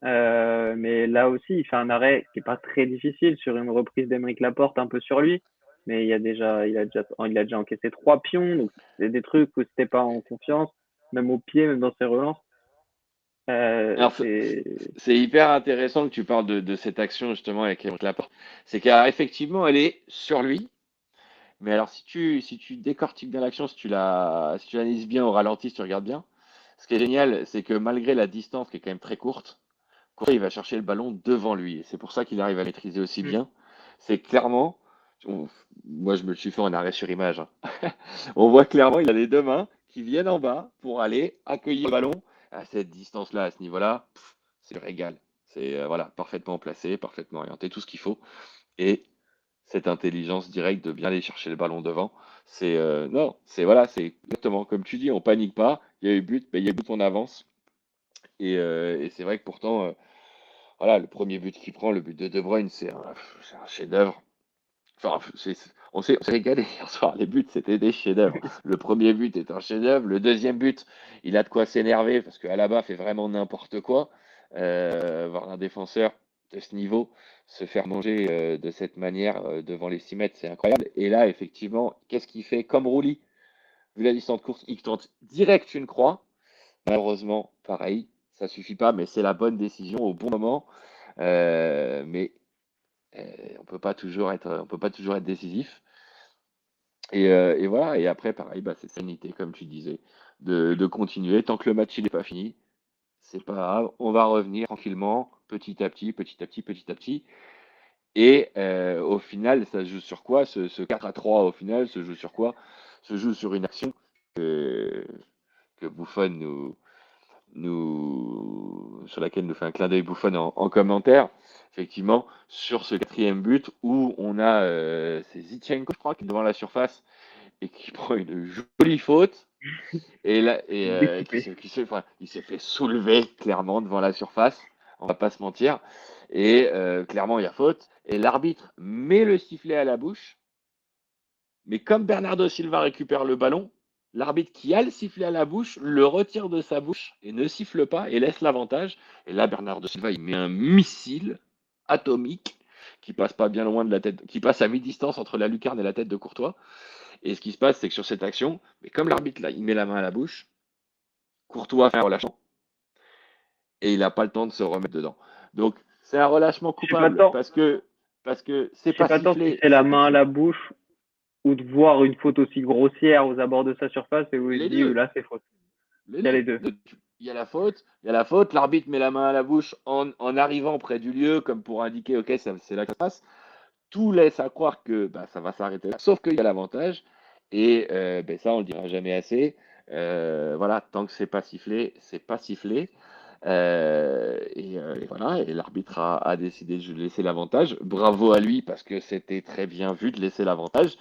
Mais là aussi, il fait un arrêt qui est pas très difficile sur une reprise d'Emeric Laporte un peu sur lui. Mais il a déjà encaissé 3 pions, donc c'est des trucs où c'était pas en confiance, même au pied, même dans ses relances. alors, C'est, c'est hyper intéressant que tu parles de cette action justement avec Emerick Laporte. C'est qu'effectivement, elle est sur lui. Mais alors, si tu décortiques bien l'action, si tu l'analyses bien au ralenti, si tu regardes bien, ce qui est génial, c'est que malgré la distance qui est quand même très courte, Courtois, il va chercher le ballon devant lui. Et c'est pour ça qu'il arrive à maîtriser aussi hmm. bien. C'est clairement, on- moi je me le suis fait en arrêt sur image, hein. On voit clairement, il a les deux mains qui viennent en bas pour aller accueillir le ballon à cette distance-là, à ce niveau-là. C'est le régal. C'est voilà, parfaitement placé, parfaitement orienté, tout ce qu'il faut. Et cette intelligence directe de bien aller chercher le ballon devant, non, c'est voilà, c'est exactement comme tu dis, on panique pas. Il y a eu but, ben, il y a eu but, on avance. Et c'est vrai que pourtant, voilà, le premier but qu'il prend, le but de De Bruyne, c'est un chef-d'œuvre. Enfin, on s'est régalé hier soir. Les buts, c'était des chefs-d'œuvre. Le premier but est un chef-d'œuvre. Le deuxième but, il a de quoi s'énerver parce que Alaba fait vraiment n'importe quoi. Voir un défenseur de ce niveau se faire manger de cette manière devant les 6 mètres, c'est incroyable. Et là, effectivement, qu'est-ce qu'il fait comme Rouli? Vu la distance de course, il tente direct une croix. Malheureusement, pareil, ça suffit pas, mais c'est la bonne décision au bon moment. Mais on peut pas toujours être décisif. Et voilà, et après, pareil, bah, c'est sanité, comme tu disais, de continuer. Tant que le match n'est pas fini, c'est pas grave, on va revenir tranquillement, petit à petit, petit à petit, petit à petit. Et au final, ça se joue sur quoi? Ce 4-3, au final, se joue sur quoi? Se joue sur une action que, que Buffon sur laquelle nous fait un clin d'œil Buffon en commentaire. Effectivement, sur ce quatrième but où on a, c'est Zichenko, je crois, qui est devant la surface et qui prend une jolie faute et là Découpé. enfin, il s'est fait soulever clairement devant la surface, on va pas se mentir, et clairement il y a faute et l'arbitre met le sifflet à la bouche, mais comme Bernardo Silva récupère le ballon, l'arbitre qui a le sifflet à la bouche le retire de sa bouche et ne siffle pas et laisse l'avantage, et là Bernardo Silva il met un missile atomique qui passe pas bien loin de la tête, qui passe à mi-distance entre la lucarne et la tête de Courtois. Et ce qui se passe, c'est que sur cette action, mais comme l'arbitre là, il met la main à la bouche, Courtois fait un relâchement et il n'a pas le temps de se remettre dedans. Donc c'est un relâchement Je suis pas coupable dedans. parce que parce que c'est Je sais pas pas tant si sifflé, c'est la c'est pas main à la sifflé. bouche ou de voir une faute aussi grossière aux abords de sa surface et où il Les se dit, deux, là, c'est faute. les Il y a deux. les deux. Il y a la faute, l'arbitre met la main à la bouche en arrivant près du lieu, comme pour indiquer, ok, c'est là que ça se passe. Tout laisse à croire que bah, ça va s'arrêter là, sauf qu'il y a l'avantage, et ben, ça, on le dira jamais assez. Voilà, tant que c'est pas sifflé. Et voilà, et l'arbitre a décidé de laisser l'avantage. Bravo à lui parce que c'était très bien vu de laisser l'avantage.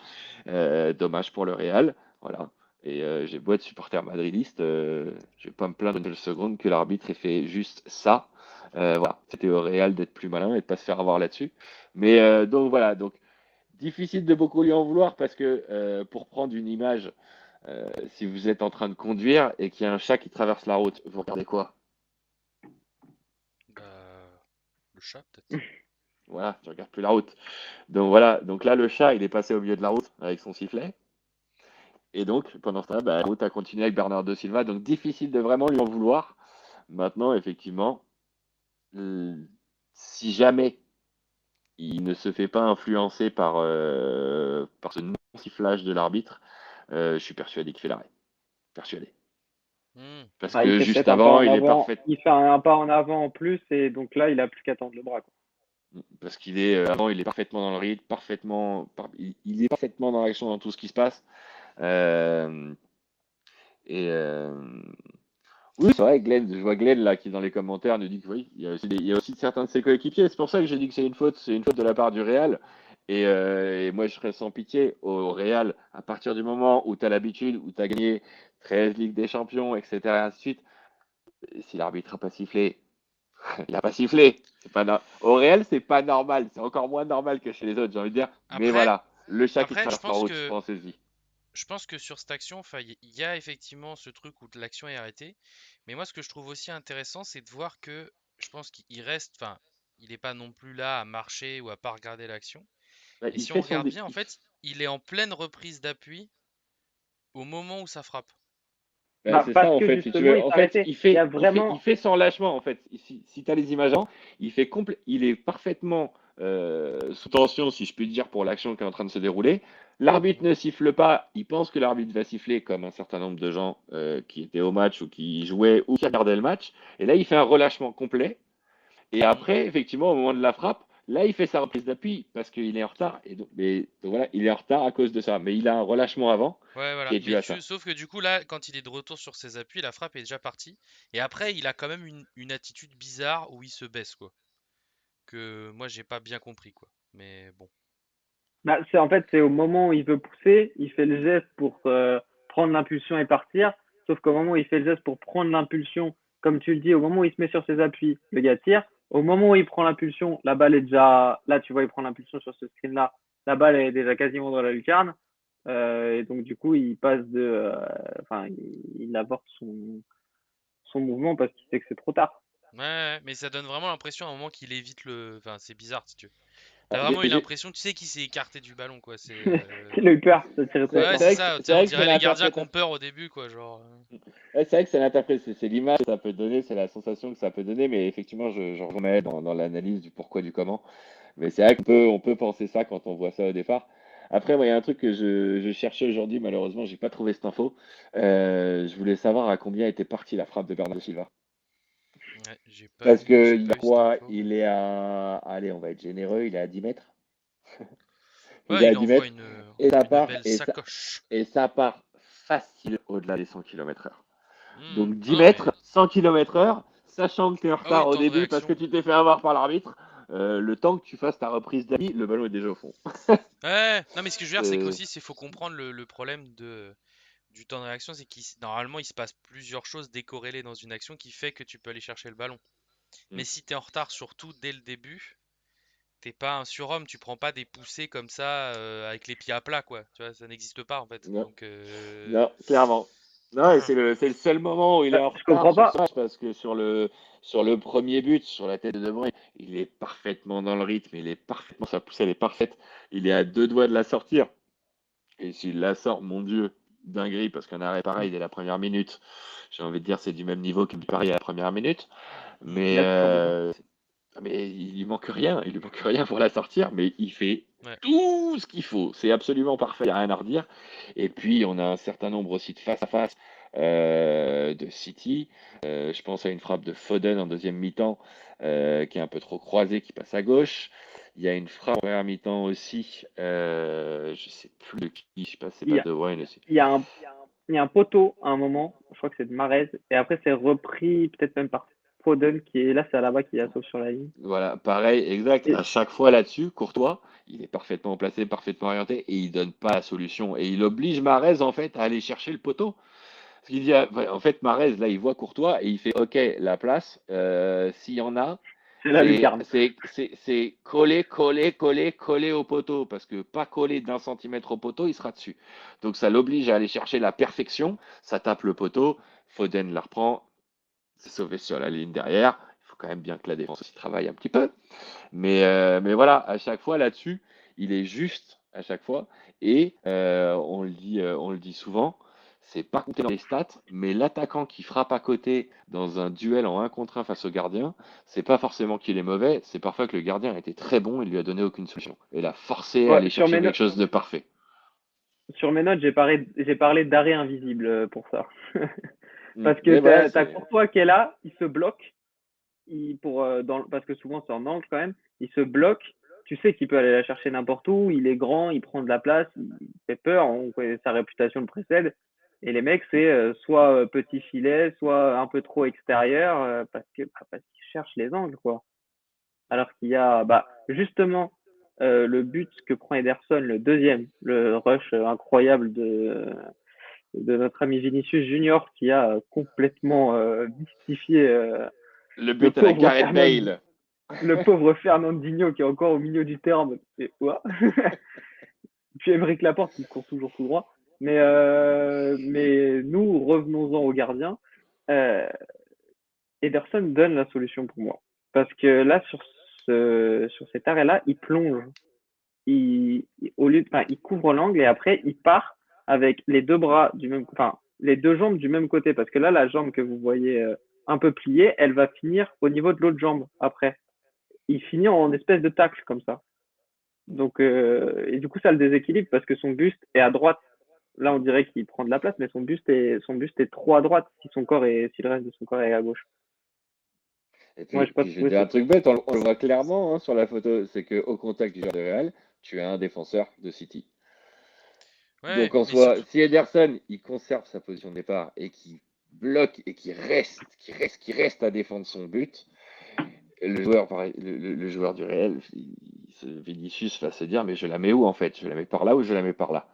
Dommage pour le Real, voilà. Et j'ai beau être supporter madridiste, je vais pas me plaindre une seule seconde que l'arbitre ait fait juste ça. Voilà, c'était au Real d'être plus malin et de pas se faire avoir là-dessus. Mais donc voilà, donc difficile de beaucoup lui en vouloir parce que pour prendre une image, si vous êtes en train de conduire et qu'il y a un chat qui traverse la route, vous regardez quoi? Bah, le chat, peut-être. Voilà, tu regardes plus la route. Donc voilà, donc là le chat il est passé au milieu de la route avec son sifflet. Et donc pendant ce temps-là, bah, la route a continué avec Bernardo Silva. Donc difficile de vraiment lui en vouloir. Maintenant, effectivement, euh, si jamais il ne se fait pas influencer par ce non-sifflage de l'arbitre, je suis persuadé qu'il fait l'arrêt. Persuadé. Hmm. Parce Bah, il que fait juste peut-être un pas avant, en il est avant. parfait. Il fait un pas en avant en plus et donc là, il a plus qu'à tendre le bras, quoi. Parce qu'il est avant, il est parfaitement dans le rythme, il est parfaitement dans l'action dans tout ce qui se passe. Euh, et oui, c'est vrai, Glenn, je vois Glenn là qui dans les commentaires nous dit que oui, il y a aussi certains de ses coéquipiers. C'est pour ça que j'ai dit que c'est une faute de la part du Real. Et moi, je serais sans pitié au Real à partir du moment où tu as l'habitude, où tu as gagné 13 Ligues des Champions, etc. Et ainsi de suite. Si l'arbitre n'a pas sifflé, il n'a pas sifflé. Au Real, c'est pas normal. C'est encore moins normal que chez les autres, j'ai envie de dire. Mais Après, voilà, le chat qui après, traverse la route, pensez-y. je pense que sur cette action, enfin, il y a effectivement ce truc où l'action est arrêtée. Mais moi, ce que je trouve aussi intéressant, c'est de voir que je pense qu'il reste, enfin, il n'est pas non plus là à marcher ou à pas regarder l'action. Bah, Et il si on fait son. regarde bien, en fait, il est en pleine reprise d'appui au moment où ça frappe. Bah, Bah, c'est ça parce en que fait, si tu justement, veux. il En fait, s'arrêtait. Il y a il vraiment. fait sans lâchement en fait. Si tu as les images avant, il est parfaitement sous tension, si je puis dire, pour l'action qui est en train de se dérouler. L'arbitre Mhm. ne siffle pas. Il pense que l'arbitre va siffler, comme un certain nombre de gens qui étaient au match ou qui jouaient ou qui regardaient le match. Et là, il fait un relâchement complet. Et Mhm. après, effectivement, au moment de la frappe, là, il fait sa reprise d'appui parce qu'il est en retard. Donc voilà, il est en retard à cause de ça. Mais il a un relâchement avant Ouais, qui voilà. est dû à ça. Sauf que du coup, là, quand il est de retour sur ses appuis, la frappe est déjà partie. Et après, il a quand même une attitude bizarre où il se baisse, quoi. Que moi, j'ai pas bien compris, quoi. Mais bon. Bah, en fait, c'est au moment où il veut pousser, il fait le geste pour prendre l'impulsion et partir. Sauf qu'au moment où il fait le geste pour prendre l'impulsion, comme tu le dis, au moment où il se met sur ses appuis, le gars tire. Au moment où il prend l'impulsion, la balle est déjà. Là, tu vois, il prend l'impulsion sur ce screen-là. La balle est déjà quasiment dans la lucarne. Et donc, du coup, il passe de. Enfin, il avorte son mouvement parce qu'il sait que c'est trop tard. Ouais, ouais, mais ça donne vraiment l'impression à un moment qu'il évite le. Enfin, c'est bizarre, si tu veux. T'as Alors, vraiment eu l'impression, tu sais, qu'il s'est écarté du ballon, quoi. Il a eu peur de tirer trop Ouais, fort. c'est ça. Tu sais, c'est on vrai que c'est dirait les gardiens qui ont l'interprétation. peur au début, quoi. Genre. Ouais, c'est vrai que c'est l'interprétation, c'est l'image que ça peut donner, c'est la sensation que ça peut donner, mais effectivement, je remets dans l'analyse du pourquoi du comment. Mais c'est vrai on peut penser ça quand on voit ça au départ. Après, moi, il y a un truc que je cherchais aujourd'hui, malheureusement, j'ai pas trouvé cette info. Je voulais savoir à combien était partie la frappe de Bernardo Silva. Ouais, Parce que j'ai il y a pas eu cette quoi? info. Il est à, allez, on va être généreux, il est à 10 mètres. Il est Ouais, à il 10 envoie mètres et ça une part, belle sacoche. et ça part facile au-delà des 100 km/h. Donc Non, 10 non, mètres, mais. 100 km/h, sachant que tu es en Ah oui, retard au temps de début parce que réaction. tu t'es fait avoir par l'arbitre, le temps que tu fasses ta reprise d'avis, le ballon est déjà au fond. Ouais, non, mais ce que je veux dire, c'est C'est- qu'aussi, il faut comprendre le problème du temps de réaction, c'est qu'il normalement, il se passe plusieurs choses décorrélées dans une action qui fait que tu peux aller chercher le ballon. Mais Mm. si t'es en retard sur tout dès le début, t'es pas un surhomme, tu prends pas des poussées comme ça avec les pieds à plat, quoi. Tu vois, ça n'existe pas en fait. Non, Donc, non, clairement. Non, et c'est le seul moment où il est en Je retard comprends sur ce pas. match parce que sur le premier but, sur la tête de De Bruyne, il est parfaitement dans le rythme, il est parfaitement, sa poussée elle est parfaite. Il est à deux doigts de la sortir. Et s'il la sort, mon Dieu, dinguerie, parce qu'un arrêt pareil dès la première minute, j'ai envie de dire c'est du même niveau que du pari à la première minute. hmm. Mais Il a toujours besoin. Mais il lui manque rien pour la sortir, mais il fait Ouais. tout ce qu'il faut. C'est absolument parfait, il n'y a rien à redire. Et puis, on a un certain nombre aussi de face-à-face de City. Je pense à une frappe de Foden en deuxième mi-temps qui est un peu trop croisée, qui passe à gauche. Il y a une frappe en première mi-temps aussi, je sais plus de qui, je sais pas, c'est Il pas y a, De Bruyne aussi. il y a un, il y a un poteau à un moment, je crois que c'est de Mahrez, et après c'est repris peut-être même par Foden qui est là, c'est là-bas qui la sauve sur la ligne. Voilà, pareil, exact. À Et chaque fois là-dessus, Courtois, il est parfaitement placé, parfaitement orienté, et il donne pas la solution. Et il oblige Mahrez, en fait, à aller chercher le poteau. Parce qu'il dit, en fait, Mahrez, là, il voit Courtois, et il fait, OK, la place, s'il y en a, c'est la lucarne. c'est coller, coller, coller, coller au poteau. Parce que pas coller d'1 centimètre au poteau, il sera dessus. Donc ça l'oblige à aller chercher la perfection. Ça tape le poteau, Foden la reprend, c'est sauvé sur la ligne derrière. Il faut quand même bien que la défense aussi travaille un petit peu. Mais voilà, à chaque fois là-dessus, il est juste à chaque fois. Et on le dit souvent, c'est pas compté dans les stats, mais l'attaquant qui frappe à côté dans un duel en 1 contre 1 face au gardien, c'est pas forcément qu'il est mauvais, c'est parfois que le gardien a été très bon et lui a donné aucune solution. Et l'a forcé à Ouais, aller chercher quelque chose de parfait. sur mes notes, j'ai parlé d'arrêt invisible pour ça. Parce que Mais voilà, t'as c'est Courtois qui est là, il se bloque, parce que souvent c'est en angle quand même, il se bloque, tu sais qu'il peut aller la chercher n'importe où, il est grand, il prend de la place, il fait peur, on connaît, sa réputation le précède. Et les mecs, c'est soit petit filet, soit un peu trop extérieur, parce qu'ils cherchent les angles, quoi. Alors qu'il y a, bah, justement, le but que prend Ederson, le deuxième, le rush incroyable de notre ami Vinicius Junior, qui a complètement mystifié le le but à la pauvre Gareth Fernand, Bale. le pauvre Fernandinho qui est encore au milieu du terrain. Et, ouais. Puis Aymeric Laporte qui court toujours tout droit. Mais nous, revenons-en au gardien. Euh, Ederson donne la solution pour moi. Parce que là, sur cet arrêt-là, il plonge. Il couvre l'angle et après, il part avec les deux bras du même, enfin, les deux jambes du même côté. Parce que là, la jambe que vous voyez un peu pliée, elle va finir au niveau de l'autre jambe après. Il finit en espèce de tacle comme ça. Donc, et du coup, ça le déséquilibre parce que son buste est à droite. Là, on dirait qu'il prend de la place, mais son buste est trop à droite si le reste de son corps est à gauche. Et Moi, je puis, sais pas puis je vais te trouvé dire ça. un truc bête, on le voit clairement hein, sur la photo, c'est qu'au contact du joueur de Real, tu as un défenseur de City. Ouais, Donc en mais soi, surtout. si Ederson, il conserve sa position de départ et qui bloque et qui reste à défendre son but, le joueur, le joueur du Real, Vinicius va se dire, mais je la mets où en fait? Je la mets par là ou je la mets par là?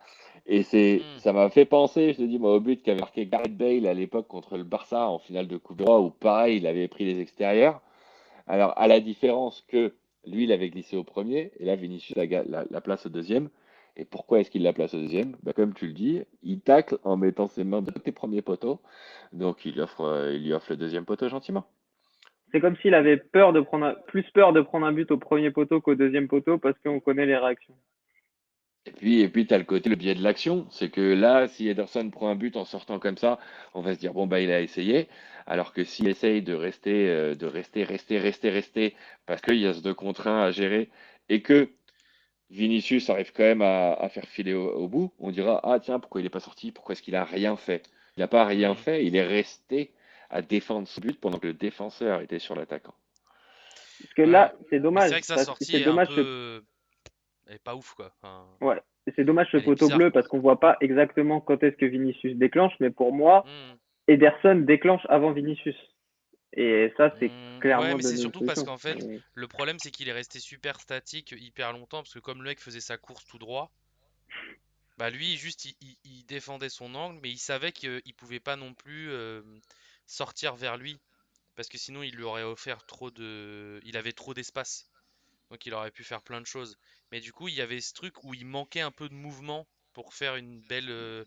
Et Hmm. ça m'a fait penser, je te dis, moi, au but qu'avait marqué Gareth Bale à l'époque contre le Barça en finale de Coupe d'Or, où pareil, il avait pris les extérieurs. Alors, à la différence que lui, il avait glissé au premier, et là, Vinicius la place au deuxième. Et pourquoi est-ce qu'il la place au deuxième? Bah, comme tu le dis, il tacle en mettant ses mains de tes premiers poteaux. Donc, il lui offre le deuxième poteau gentiment. C'est comme s'il avait plus peur de prendre un but au premier poteau qu'au deuxième poteau parce qu'on connaît les réactions. Et puis tu as le côté, le biais de l'action. C'est que là, si Ederson prend un but en sortant comme ça, on va se dire, bon, bah, il a essayé. Alors que s'il essaye de rester, parce qu'il y a ce 2 contre 1 à gérer, et que Vinicius arrive quand même à faire filer au bout, on dira, ah tiens, pourquoi il n'est pas sorti? Pourquoi est-ce qu'il a rien fait? Il n'a pas rien Hmm. fait, il est resté à défendre son but pendant que le défenseur était sur l'attaquant. Parce que Ouais. là, c'est Mais c'est dommage. vrai que sa sortie C'est est un dommage peu. Elle est pas ouf, quoi. Enfin, ouais. C'est dommage ce elle est poteau bizarre, bleu quoi. parce qu'on voit pas exactement quand est-ce que Vinicius déclenche, mais pour moi, Hmm. Ederson déclenche avant Vinicius. Et ça, c'est Ouais, clairement mais c'est donner une surtout parce solution. qu'en fait, le problème c'est qu'il est resté super statique hyper longtemps parce que comme le mec faisait sa course tout droit, bah lui juste il défendait son angle, mais il savait qu'il pouvait pas non plus sortir vers lui parce que sinon il lui aurait offert il avait trop d'espace, donc il aurait pu faire plein de choses. Mais du coup, il y avait ce truc où il manquait un peu de mouvement pour faire une belle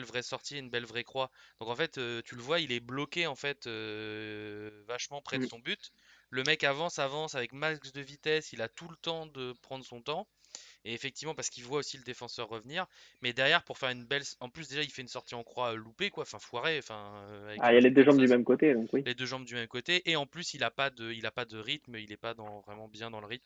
vraie sortie, une belle vraie croix. Donc en fait, tu le vois, il est bloqué en fait vachement près de Mm. son but. Le mec avance, avance avec max de vitesse, il a tout le temps de prendre son temps. Et effectivement, parce qu'il voit aussi le défenseur revenir. Mais derrière, pour faire une belle. En plus, déjà, il fait une sortie en croix loupée, quoi. Enfin, foirée. Enfin, avec Ah, il y un a les genou deux comme jambes ça. du même côté, donc oui. Les deux jambes du même côté. Et en plus, il a pas de rythme. Il est pas vraiment bien dans le rythme.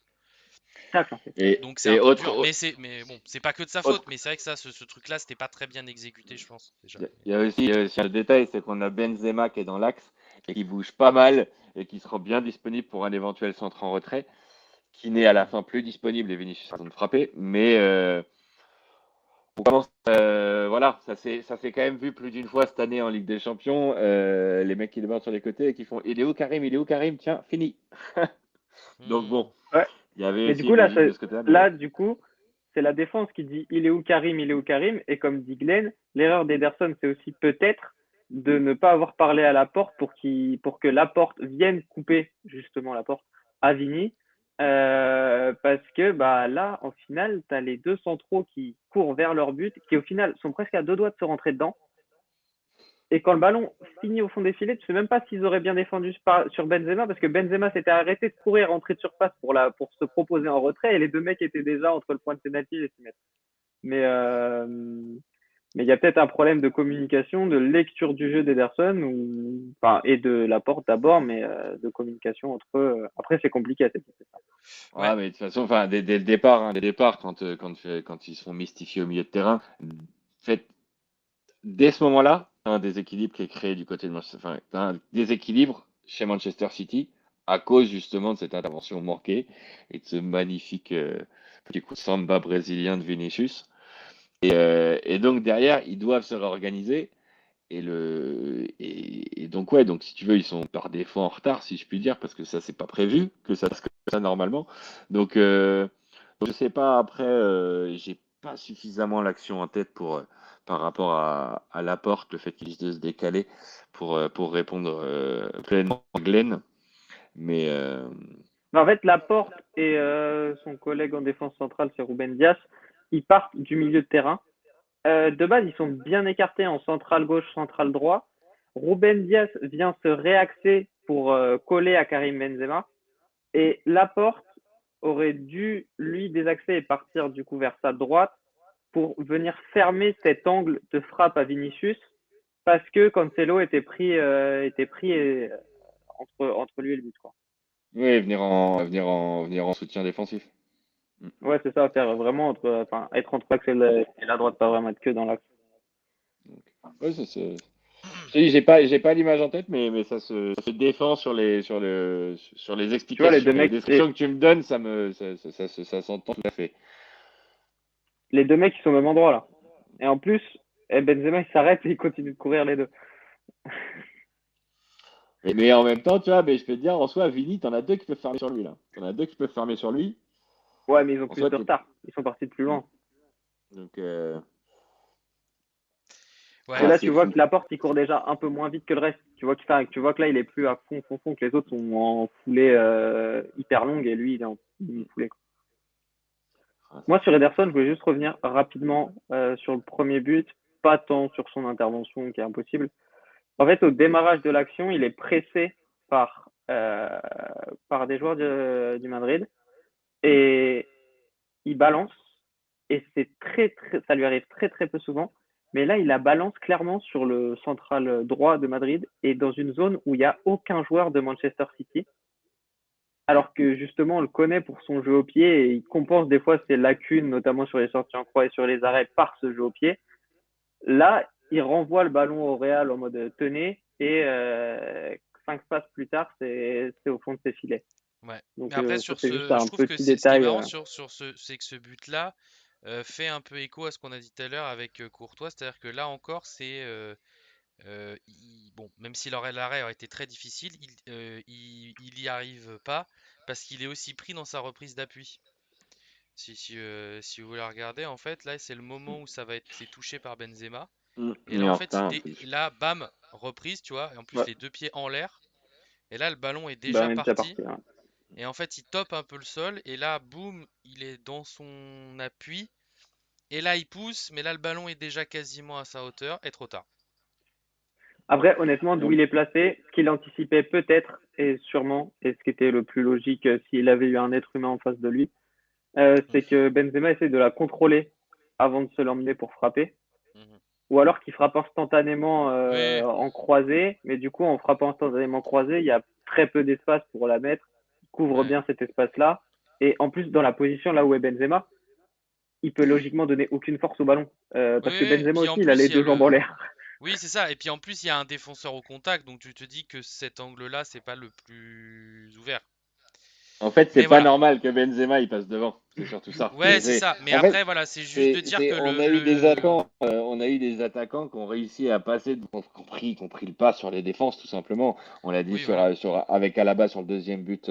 Tacle, en fait. Donc, c'est un Et peu dur. autre, Mais bon, c'est pas que de sa faute. autre, Mais c'est vrai que ça, ce truc-là, c'était pas très bien exécuté, je pense, déjà. il y a aussi un détail, c'est qu'on a Benzema qui est dans l'axe et qui bouge pas mal et qui sera bien disponible pour un éventuel centre en retrait, qui n'est à la fin plus disponible et Vinicius a de frapper, mais on commence, voilà, ça s'est quand même vu plus d'une fois cette année en Ligue des Champions, les mecs qui débarquent sur les côtés et qui font il est où Karim, il est où Karim, tiens, fini. Donc Hmm. bon, Ouais. il y avait Mais du aussi coup, une là, logique de ce côté-là, mais là, du coup, c'est la défense qui dit il est où Karim, il est où Karim. Et comme dit Glenn, l'erreur d'Ederson, c'est aussi peut-être de ne pas avoir parlé à Laporte pour que Laporte vienne couper justement Laporte à Vini. Parce que bah, là, en finale, tu as les deux centraux qui courent vers leur but, qui au final sont presque à deux doigts de se rentrer dedans. Et quand le ballon finit au fond des filets, tu sais même pas s'ils auraient bien défendu sur Benzema, parce que Benzema s'était arrêté de courir, rentrer de surface pour se proposer en retrait, et les deux mecs étaient déjà entre le point de pénalty et les 6 mètres. Mais mais il y a peut-être un problème de communication, de lecture du jeu d'Ederson, enfin, et de Laporte d'abord, mais de communication entre eux. Après, c'est compliqué à cette équipe. Ouais. ouais, mais de toute façon, enfin, dès le départ, hein, dès le départ, quand ils se font mystifier au milieu de terrain, faites, dès ce moment-là, t'as un déséquilibre qui est créé du côté de Manchester, enfin, t'as un déséquilibre chez Manchester City à cause justement de cette intervention manquée et de ce magnifique petit coup de samba brésilien de Vinicius. Et donc derrière, ils doivent se réorganiser. Et donc ouais, donc si tu veux, ils sont par défaut en retard, si je puis dire, parce que ça c'est pas prévu que ça se passe comme ça normalement. Donc je sais pas. Après, j'ai pas suffisamment l'action en tête pour par rapport à Laporte, le fait qu'il décide de se décaler pour répondre pleinement à Glenn. Mais Mais en fait, Laporte et son collègue en défense centrale, c'est Ruben Dias, ils partent du milieu de terrain. De base, ils sont bien écartés en centrale gauche, centrale droit. Ruben Dias vient se réaxer pour coller à Karim Benzema. Et Laporte aurait dû, lui, désaxer et partir du coup vers sa droite pour venir fermer cet angle de frappe à Vinicius parce que Cancelo était pris entre lui et le but, quoi. oui, venir en soutien défensif. Mm. Ouais, c'est ça, faire vraiment enfin, être entre l'axe et la droite, pas vraiment être que dans l'axe. Donc, ouais, je te dis, j'ai pas l'image en tête, mais ça se défend sur les Tu vois, explications, les descriptions que tu me donnes, ça s'entend tout à fait. les deux mecs, ils sont au même endroit, là. Et en plus, Benzema, il s'arrête et il continue de courir les deux. Mais en même temps, tu vois, mais je peux te dire, en soi, Vini, t'en as deux qui peuvent fermer sur lui, là. T'en as deux qui peuvent fermer sur lui. Ouais, mais ils ont En plus soi, de retard. Ils sont partis de plus Mm. loin. Donc, Parce que Ouais. ah, là, c'est tu vois fou. que Laporte, il court déjà un peu moins vite que le reste. Tu vois que là, il est plus à fond, fond, fond, que les autres sont en foulée hyper longue et lui, il est en foulée, quoi. Ah, Moi, c'est sur fou. Ederson, je voulais juste revenir rapidement sur le premier but, pas tant sur son intervention qui est impossible. En fait, au démarrage de l'action, il est pressé par, euh, par des joueurs du Madrid et il balance. Et ça lui arrive très très peu souvent. Mais là, il la balance clairement sur le central droit de Madrid et dans une zone où il n'y a aucun joueur de Manchester City. Alors que justement, on le connaît pour son jeu au pied et il compense des fois ses lacunes, notamment sur les sorties en croix et sur les arrêts, par ce jeu au pied. Là, il renvoie le ballon au Real en mode tenez et 5 passes plus tard, c'est au fond de ses filets. Ouais. Mais Donc après, ça, sur c'est juste ce, je un trouve que petit ce qui est détail. marrant sur c'est que ce but-là fait un peu écho à ce qu'on a dit tout à l'heure avec Courtois. C'est-à-dire que là encore, bon, même si l'arrêt aurait été très difficile, il y arrive pas parce qu'il est aussi pris dans sa reprise d'appui. Si vous la regardez, en fait, là, c'est le moment où c'est touché par Benzema. Et Il là, est en en fait, retard en plus. là, bam, reprise, tu vois. Et en plus, Ouais, les deux pieds en l'air. Et là, le ballon est ben, déjà on est déjà parti. parti, hein. Et en fait, il tope un peu le sol. Et là, boum, il est dans son appui. Et là, il pousse. Mais là, le ballon est déjà quasiment à sa hauteur. Et trop tard. Après, honnêtement, d'où Donc, il est placé, ce qu'il anticipait peut-être et sûrement, et ce qui était le plus logique s'il avait eu un être humain en face de lui, c'est que Benzema essaie de la contrôler avant de se l'emmener pour frapper. Mhm. Ou alors qu'il frappe instantanément Oui, en croisé, mais du coup, en frappant instantanément croisé, il y a très peu d'espace pour la mettre. Il couvre ouais. bien cet espace-là. Et en plus, dans la position là où est Benzema, il peut logiquement donner aucune force au ballon. Oui, Parce que oui. Benzema Puis aussi, en il a plus, les il y a deux jambes en l'air. Oui, c'est ça. Et puis en plus, il y a un défenseur au contact, donc tu te dis que cet angle-là, c'est pas le plus ouvert. En fait, c'est Mais pas voilà. normal que Benzema il passe devant. C'est surtout ça. Ouais, c'est ça. Mais En fait, après, voilà, c'est juste de dire que on a eu des attaquants, on a eu des attaquants qui ont réussi à passer, qui ont compris le pas sur les défenses, tout simplement. On l'a dit Oui, voilà. avec Alaba sur le deuxième but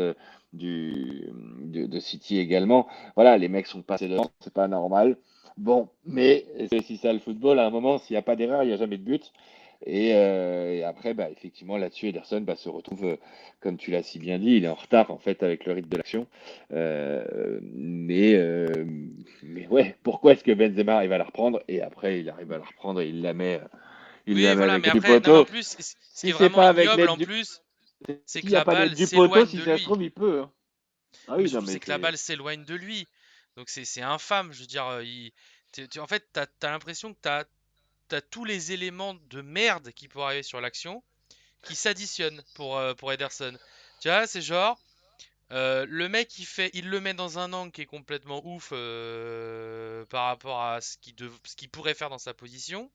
de City également. Voilà, les mecs sont passés devant, c'est pas normal. Bon, mais c'est aussi ça le football. À un moment, s'il n'y a pas d'erreur, il n'y a jamais de but. Et après, bah, effectivement, là-dessus, Ederson se retrouve, comme tu l'as si bien dit, il est en retard en fait avec le rythme de l'action. Euh, mais, euh, mais ouais, pourquoi est-ce que Benzema arrive à la reprendre et après il arrive à la reprendre et il Oui, la met voilà. avec Mais du après, non, mais en poteau. plus, ce qui Si est c'est vraiment pas avec ignoble l'aide en du, plus, c'est s'il que n'y a la pas balle l'aide du poteau, s'éloigne si de ça se lui. trouve, il peut, hein. Ah Mais oui, non surtout, mais c'est que la c'est. balle s'éloigne de lui. Donc c'est infâme. Je veux dire, en fait, t'as l'impression que t'as tous les éléments de merde qui pourraient arriver sur l'action qui s'additionnent pour Ederson. Tu vois, c'est genre, le mec il le met dans un angle qui est complètement ouf par rapport à ce qu'il pourrait faire dans sa position.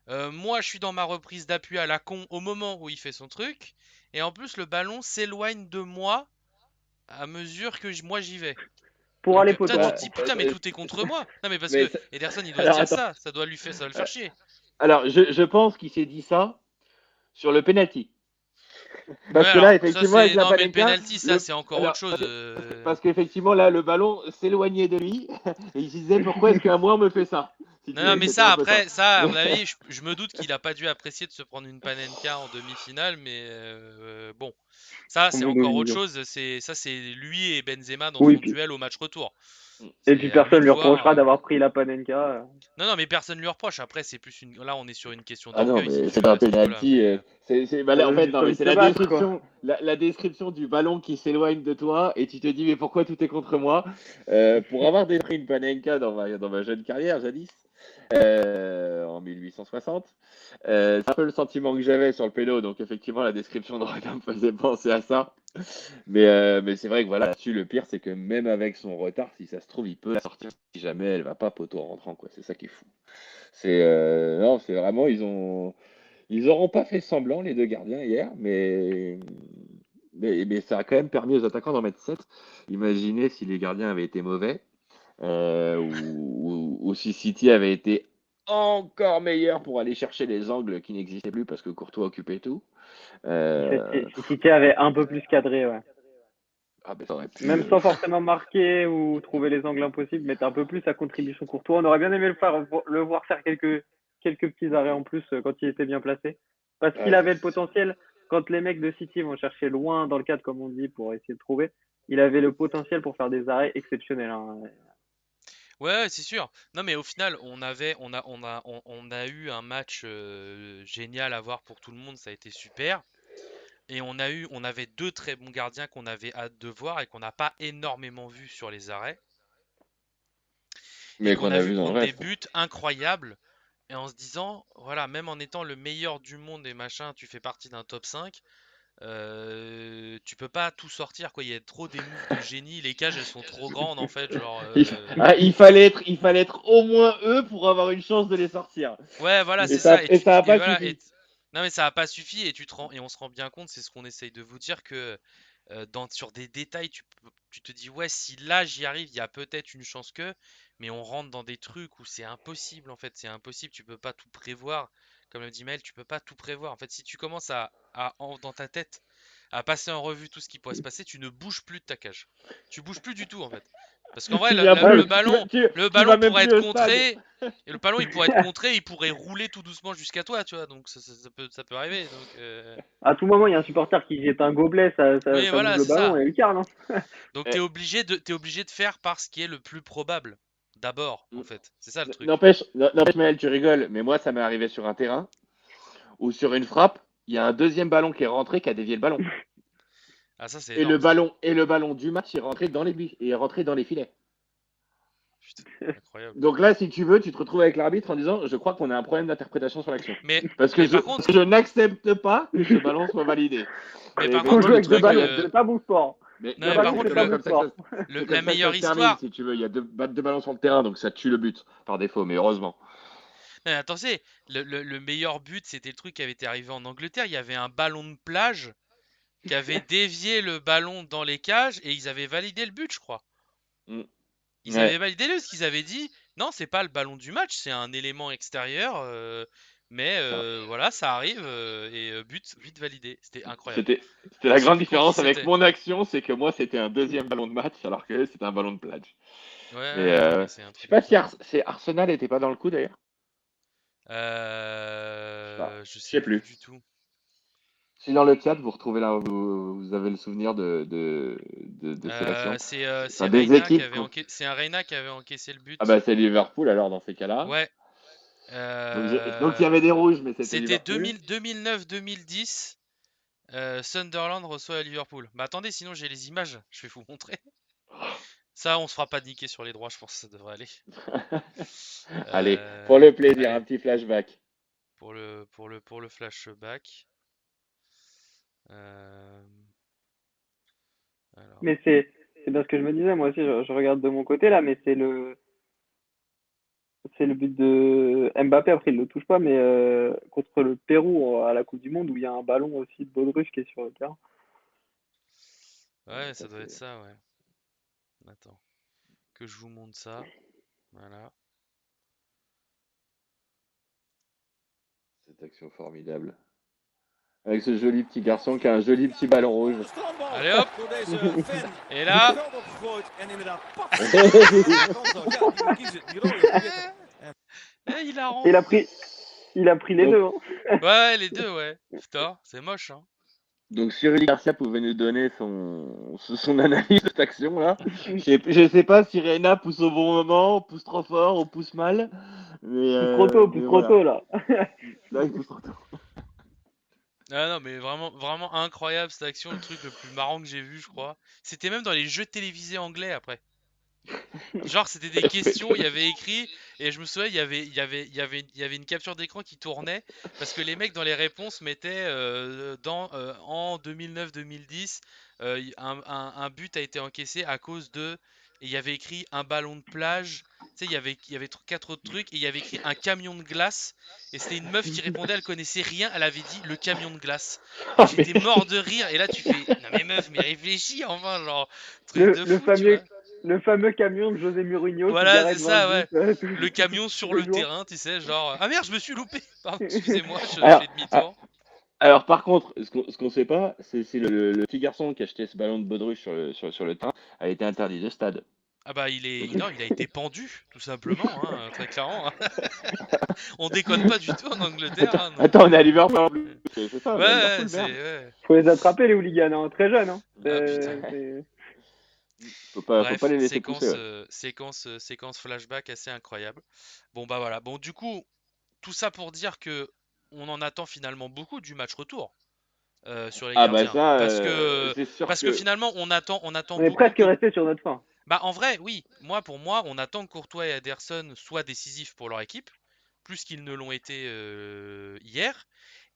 Moi, je suis dans ma reprise d'appui à la con au moment où il fait son truc. Et en plus, le ballon s'éloigne de moi à mesure que moi j'y vais. Pour Donc aller putain, tu poteau. te dis putain, mais tout est contre moi. Non, mais parce Mais que Ederson, il doit se alors dire attends. ça. Ça doit le faire chier. Alors je pense qu'il s'est dit ça sur le penalty. Ouais, Parce que là, alors ça effectivement, avec c'est la non, mais le Panenka, penalty, ça c'est encore autre alors, chose. parce qu'effectivement, là, le ballon s'éloignait de lui et il se disait pourquoi est-ce qu'un moi on me fait ça? Si Non, tu non, veux, mais c'était un peu ça. ça, à mon avis, je me doute qu'il a pas dû apprécier de se prendre une Panenka en demi-finale, mais bon, ça, c'est Comme une encore autre illusion. chose. C'est lui et Benzema dans Oui, son puis, duel au match retour. et puis C'est à lui personne de lui voir. reprochera d'avoir pris la Panenka. Non, non, mais personne lui reproche. Après, c'est plus là, on est sur une question Ah non, d'orgueil, si mais tu c'est veux, un à ce niveau-là. penalty. Bah là, en fait, Juste non, mais envie de c'est se la battre, quoi. description, la description du ballon qui s'éloigne de toi et tu te dis, mais pourquoi tout est contre moi? Pour avoir pris une Panenka dans ma jeune carrière, jadis, en 1860, c'est un peu le sentiment que j'avais sur le péno, donc effectivement, la description de Romain me faisait penser à ça. Mais c'est vrai que voilà, là-dessus, le pire, c'est que même avec son retard, si ça se trouve, il peut la sortir si jamais elle va pas poteau en rentrant, quoi. C'est ça qui est fou. Non, c'est vraiment, ils auront pas fait semblant, les deux gardiens, hier, mais ça a quand même permis aux attaquants d'en mettre 7. Imaginez si les gardiens avaient été mauvais, ou si City avait été encore meilleur pour aller chercher les angles qui n'existaient plus parce que Courtois occupait tout. Si Euh, City avait un peu plus cadré, ouais. ah, ben, ça aurait pu. Même sans forcément marquer ou trouver les angles impossibles, mettre un peu plus à contribution Courtois. On aurait bien aimé le voir faire quelques petits arrêts en plus quand il était bien placé. Parce qu'il Ouais, avait le potentiel, quand les mecs de City vont chercher loin dans le cadre, comme on dit, pour essayer de trouver, il avait le potentiel pour faire des arrêts exceptionnels, hein. Ouais, c'est sûr. Non, mais au final, on a eu un match génial à voir pour tout le monde. Ça a été super. Et on avait deux très bons gardiens qu'on avait hâte de voir et qu'on n'a pas énormément vu sur les arrêts. Et mais qu'on qu'on a a vu vu dans le prendre des reste. buts incroyables. Et en se disant, voilà, même en étant le meilleur du monde et machin, tu fais partie d'un top 5. Tu peux pas tout sortir, quoi. Il y a trop des moves de génie. Les cages, elles sont trop grandes, en fait. Genre. Il fallait être au moins eux pour avoir une chance de les sortir. Ouais, voilà, Mm. c'est ça. Et ça a Et pas voilà. suffi. Non, mais ça a pas suffi. Et on se rend bien compte, c'est ce qu'on essaye de vous dire que sur des détails, tu te dis, ouais, si là j'y arrive, il y a peut-être une chance que. Mais on rentre dans des trucs où c'est impossible, en fait. C'est impossible. Tu peux pas tout prévoir. Comme le dit Maël, tu peux pas tout prévoir. En fait, si tu commences dans ta tête, à passer en revue tout ce qui pourrait se passer, tu ne bouges plus de ta cage. Tu bouges plus du tout, en fait. Parce qu'en vrai, Tu viens Ouais, plus, le tu vas ballon même pourrait plus être au stade. contré, et le ballon il pourrait être contré, il pourrait rouler tout doucement jusqu'à toi, tu vois. Donc ça peut arriver. Donc à tout moment, il y a un supporter qui jette un gobelet, oui, ça bouge voilà, le c'est ballon ça. et lucarne, hein. Donc Eh, t'es obligé de faire par ce qui est le plus probable. D'abord, en fait. C'est ça le truc. n'empêche, Maël, tu rigoles, mais moi, ça m'est arrivé sur un terrain où sur une frappe, il y a un deuxième ballon qui est rentré, qui a dévié le ballon. Ah, ça c'est énorme ça. Et le ballon du match est rentré dans les filets. Putain, incroyable. Donc là, si tu veux, tu te retrouves avec l'arbitre en disant je crois qu'on a un problème d'interprétation sur l'action. Mais, Parce que mais par contre, je n'accepte pas que ce ballon soit validé. mais Et par On contre, joue le le avec deux truc, truc, ballons, c'est pas bon sport. mais non, Le mais par ballon, contre, c'est c'est pas bon comme ça que sport. c'est comme la ça que meilleure ça se termine, histoire. si tu veux. Il y a deux ballons sur le terrain, donc ça tue le but par défaut, mais heureusement. Non, mais attention, le meilleur but, c'était le truc qui avait été arrivé en Angleterre. Il y avait un ballon de plage qui avait dévié le ballon dans les cages et ils avaient validé le but, je crois. Mm. Ils avaient Ouais. validé le parce qu'ils avaient dit non, c'est pas le ballon du match, c'est un élément extérieur. Mais voilà, ça arrive et but validé. C'était incroyable. C'était Je la sais grande plus contre qui différence avec c'était. mon action, c'est que moi c'était un deuxième ballon de match alors que c'était un ballon de plage. Ouais, Mais ouais, non, mais c'est un je sais truc pas si incroyable. Arsenal n'était pas dans le coup d'ailleurs. Je sais pas. Je Je sais sais plus plus. du tout. Si dans le chat vous retrouvez là, vous avez le souvenir de cette action. C'est Enfin, des Reina qui équipes. avait c'est un Reina qui avait encaissé le Ah but. bah c'est Liverpool alors dans ces cas-là. Ouais. Donc il y avait des rouges, mais c'était C'était Liverpool. 2009-2010. Sunderland reçoit à Liverpool. Bah attendez, sinon j'ai les images. Je vais vous montrer. Ça, on se fera pas niquer sur les droits, je pense que ça devrait aller. Allez, pour le plaisir, Allez, un petit flashback. pour le flashback. Euh, alors. Mais c'est bien ce que je me disais, moi aussi, je regarde de mon côté là, mais c'est le but de Mbappé, après il le touche pas, mais contre le Pérou à la Coupe du Monde où il y a un ballon aussi de baudruche qui est sur le terrain. Ouais, Ça, ça doit être ça, ouais. Attends. Que je vous montre ça. Voilà. cette action formidable. Avec ce joli petit garçon qui a un joli petit ballon rouge. Allez hop. Et là. Il a Et rendu. il a pris les Donc, deux. Hein. Ouais, les deux, ouais. Putain, c'est moche, hein. donc si Rudy Garcia pouvait nous donner son analyse de cette action-là. Je sais pas si Reina pousse au bon moment, pousse trop fort ou pousse mal. Pousse Mais trop voilà. tôt là. Là, il pousse trop tôt. Ah non, mais vraiment, vraiment incroyable cette action, le truc le plus marrant que j'ai vu, je crois. C'était même dans les jeux télévisés anglais après. Genre, c'était des questions, il y avait écrit, et je me souviens, il y avait une capture d'écran qui tournait, parce que les mecs dans les réponses mettaient en 2009-2010, un but a été encaissé à cause de, et il y avait écrit un ballon de plage, tu sais, il y avait quatre autres trucs, et il y avait écrit un camion de glace, et c'était une meuf qui répondait, elle connaissait rien, elle avait dit le camion de glace. Et Ah, mais j'étais mort de rire, et là tu fais, non mais meuf, mais réfléchis enfin, genre, truc Le, de le fou, tu fameux vois. le fameux camion de José Mourinho qui Voilà, garait c'est devant le ça, ouais. but Le camion tous sur les le jours. terrain, tu sais, genre, ah merde, je me suis loupé. Pardon, excusez-moi, je alors, fais demi-tour. alors, par contre, ce qu'on sait pas, c'est si le petit garçon qui achetait ce ballon de baudruche sur le terrain a été interdit de stade. Ah bah Donc, non, il a été pendu, tout simplement, hein, très clairement. Hein. On déconne pas du tout en Angleterre, hein, donc. attends, on est à Liverpool en plus. C'est ça, on est à Ouais, Liverpool, c'est merde. ouais. Faut les attraper les hooligans, hein, très jeunes. Hein. Ah putain. Faut pas Bref, les laisser pousser, ouais. séquence flashback assez incroyable. Bon bah voilà. Bon du coup, tout ça pour dire que on en attend finalement beaucoup du match retour sur les Ah bah gardiens, ça, c'est sûr parce que que finalement on attend On est beaucoup presque que. resté sur notre fin. Bah en vrai, oui. Pour moi, on attend que Courtois et Ederson soient décisifs pour leur équipe, plus qu'ils ne l'ont été hier.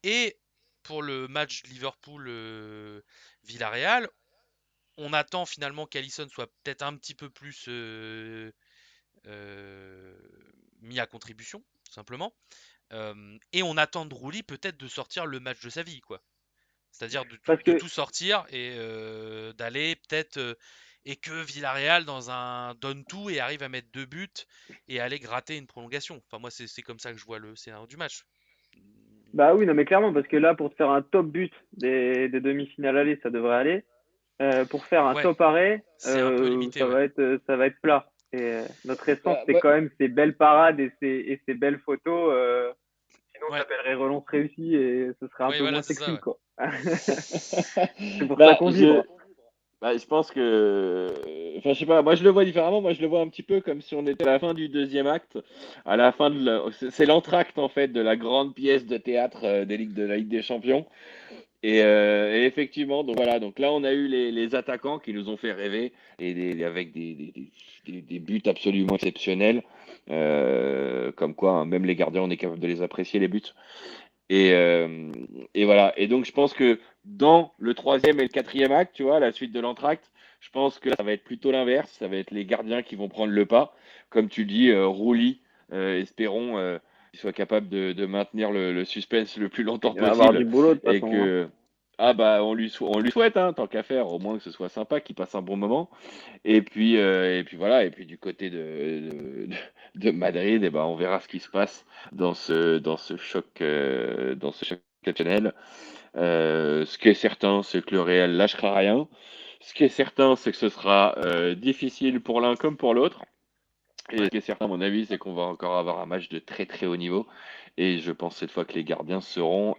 Et pour le match Liverpool-Villarreal, on attend finalement qu'Alisson soit peut-être un petit peu plus euh, mis à contribution, tout simplement. Et on attend de Rouli peut-être de sortir le match de sa vie, quoi. C'est-à-dire Parce de que tout sortir et d'aller peut-être et que Villarreal donne tout et arrive à mettre 2 buts et aller gratter une prolongation. Enfin moi c'est comme ça que je vois le scénario du match. bah oui, non mais clairement, parce que là pour te faire un top but des demi-finales aller, ça devrait aller. Pour faire un Ouais, top arrêt, c'est un peu limité, ouais. ça va être plat. Et notre essence, bah, c'est quand même ces belles parades et ces belles photos. Sinon, ça Ouais, s'appellerait relance réussie et ce serait un ouais, peu voilà, moins c'est ça, sexy, ouais. quoi. C'est pour ça bah, qu'on vibre. je pense que, enfin, je sais pas, moi je le vois différemment. Moi je le vois un petit peu comme si on était à la fin du deuxième acte, à la fin c'est l'entracte en fait de la grande pièce de théâtre de la Ligue des Champions. Et effectivement, donc voilà, donc là on a eu les attaquants qui nous ont fait rêver et avec des buts absolument exceptionnels, comme quoi hein, même les gardiens on est capable de les apprécier les buts. Et, euh, et voilà. Et donc je pense que dans le troisième et le quatrième acte, tu vois, la suite de l'entracte, je pense que ça va être plutôt l'inverse. Ça va être les gardiens qui vont prendre le pas. Comme tu dis, Rouli, espérons qu'il soit capable de maintenir le suspense le plus longtemps Il va avoir du possible. boulot de toute Et façon, hein. que, Ouais. ah bah, on lui souhaite, hein, tant qu'à faire, au moins que ce soit sympa, qu'il passe un bon moment. Et puis voilà. Et puis du côté de Madrid, eh ben, on verra ce qui se passe dans ce choc exceptionnel. Ce qui est certain, c'est que le Real lâchera rien. Ce qui est certain, c'est que ce sera difficile pour l'un comme pour l'autre. Et ce Ouais. qui est certain, à mon avis, c'est qu'on va encore avoir un match de très très haut niveau. Et je pense cette fois que les gardiens seront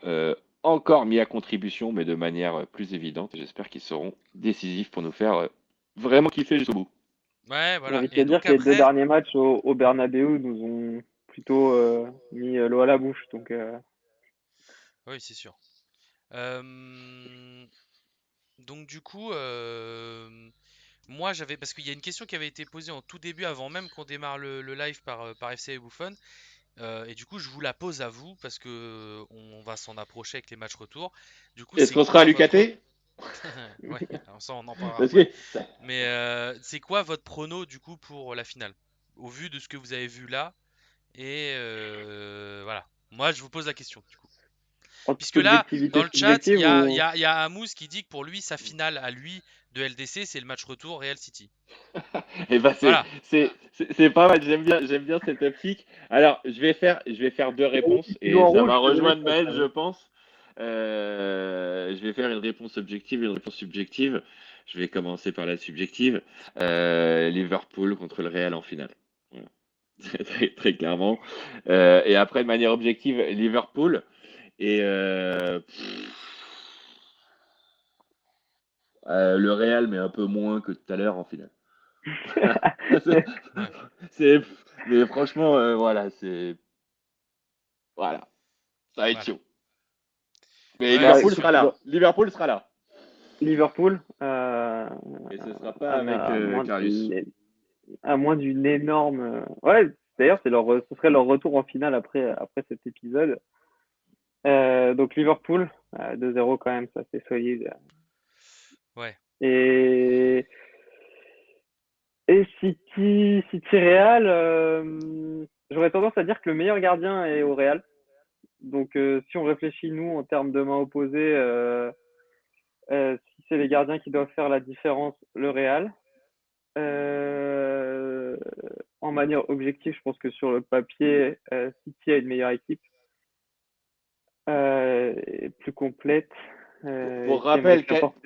encore mis à contribution, mais de manière plus évidente. Et j'espère qu'ils seront décisifs pour nous faire vraiment kiffer jusqu'au bout. Ouais, J'ai voilà. envie de te Et dire donc que les deux après, derniers matchs au Bernabéu nous ont plutôt mis l'eau à la bouche. Donc, oui, c'est sûr. Euh, donc du coup, moi j'avais parce qu'il y a une question qui avait été posée en tout début avant même qu'on démarre le live par FC et Buffon. Et du coup, je vous la pose à vous parce que on va s'en approcher avec les matchs retour. Du coup, Est-ce c'est qu'on sera à quoi votre... l'UKT? Ouais, alors ça, on en parlera Parce après. que Mais c'est quoi votre prono du coup pour la finale? Au vu de ce que vous avez vu là. Et voilà. Moi, je vous pose la question du coup. en toute Puisque là, dans objectivité le chat, il subjective y a, il y ou a, il y a Amous qui dit que pour lui, sa finale à lui de LDC, c'est le match retour Real City. eh ben Voilà. c'est pas mal, j'aime bien cette optique. Alors, je vais faire deux réponses kilo et en ça rouge, va je te le mets rejoindre sur la Maël, je table. pense. Je vais faire une réponse objective et une réponse subjective. Je vais commencer par la subjective. Liverpool contre le Real en finale. Voilà. Très, très clairement. Et après, de manière objective, Liverpool. Et le Real, mais un peu moins que tout à l'heure en finale. Ouais. C'est, mais franchement, voilà, voilà, ça va être Voilà. chaud. Mais Ouais, Bah, c'est Liverpool sûr. sera écoute, là. Liverpool sera là. Liverpool, Et ce sera pas avec à moins Karius. d'une énorme. Ouais, d'ailleurs, ce serait leur retour en finale après cet épisode. Donc Liverpool, 2-0 quand même, ça c'est solide. Ouais. Et, et City Real, j'aurais tendance à dire que le meilleur gardien est au Real. Donc si on réfléchit nous en termes de main opposée, si c'est les gardiens qui doivent faire la différence, le Real. Euh, En manière objective, je pense que sur le papier, City a une meilleure équipe, plus complète, et Pour qui aimerait rappel, que n'importe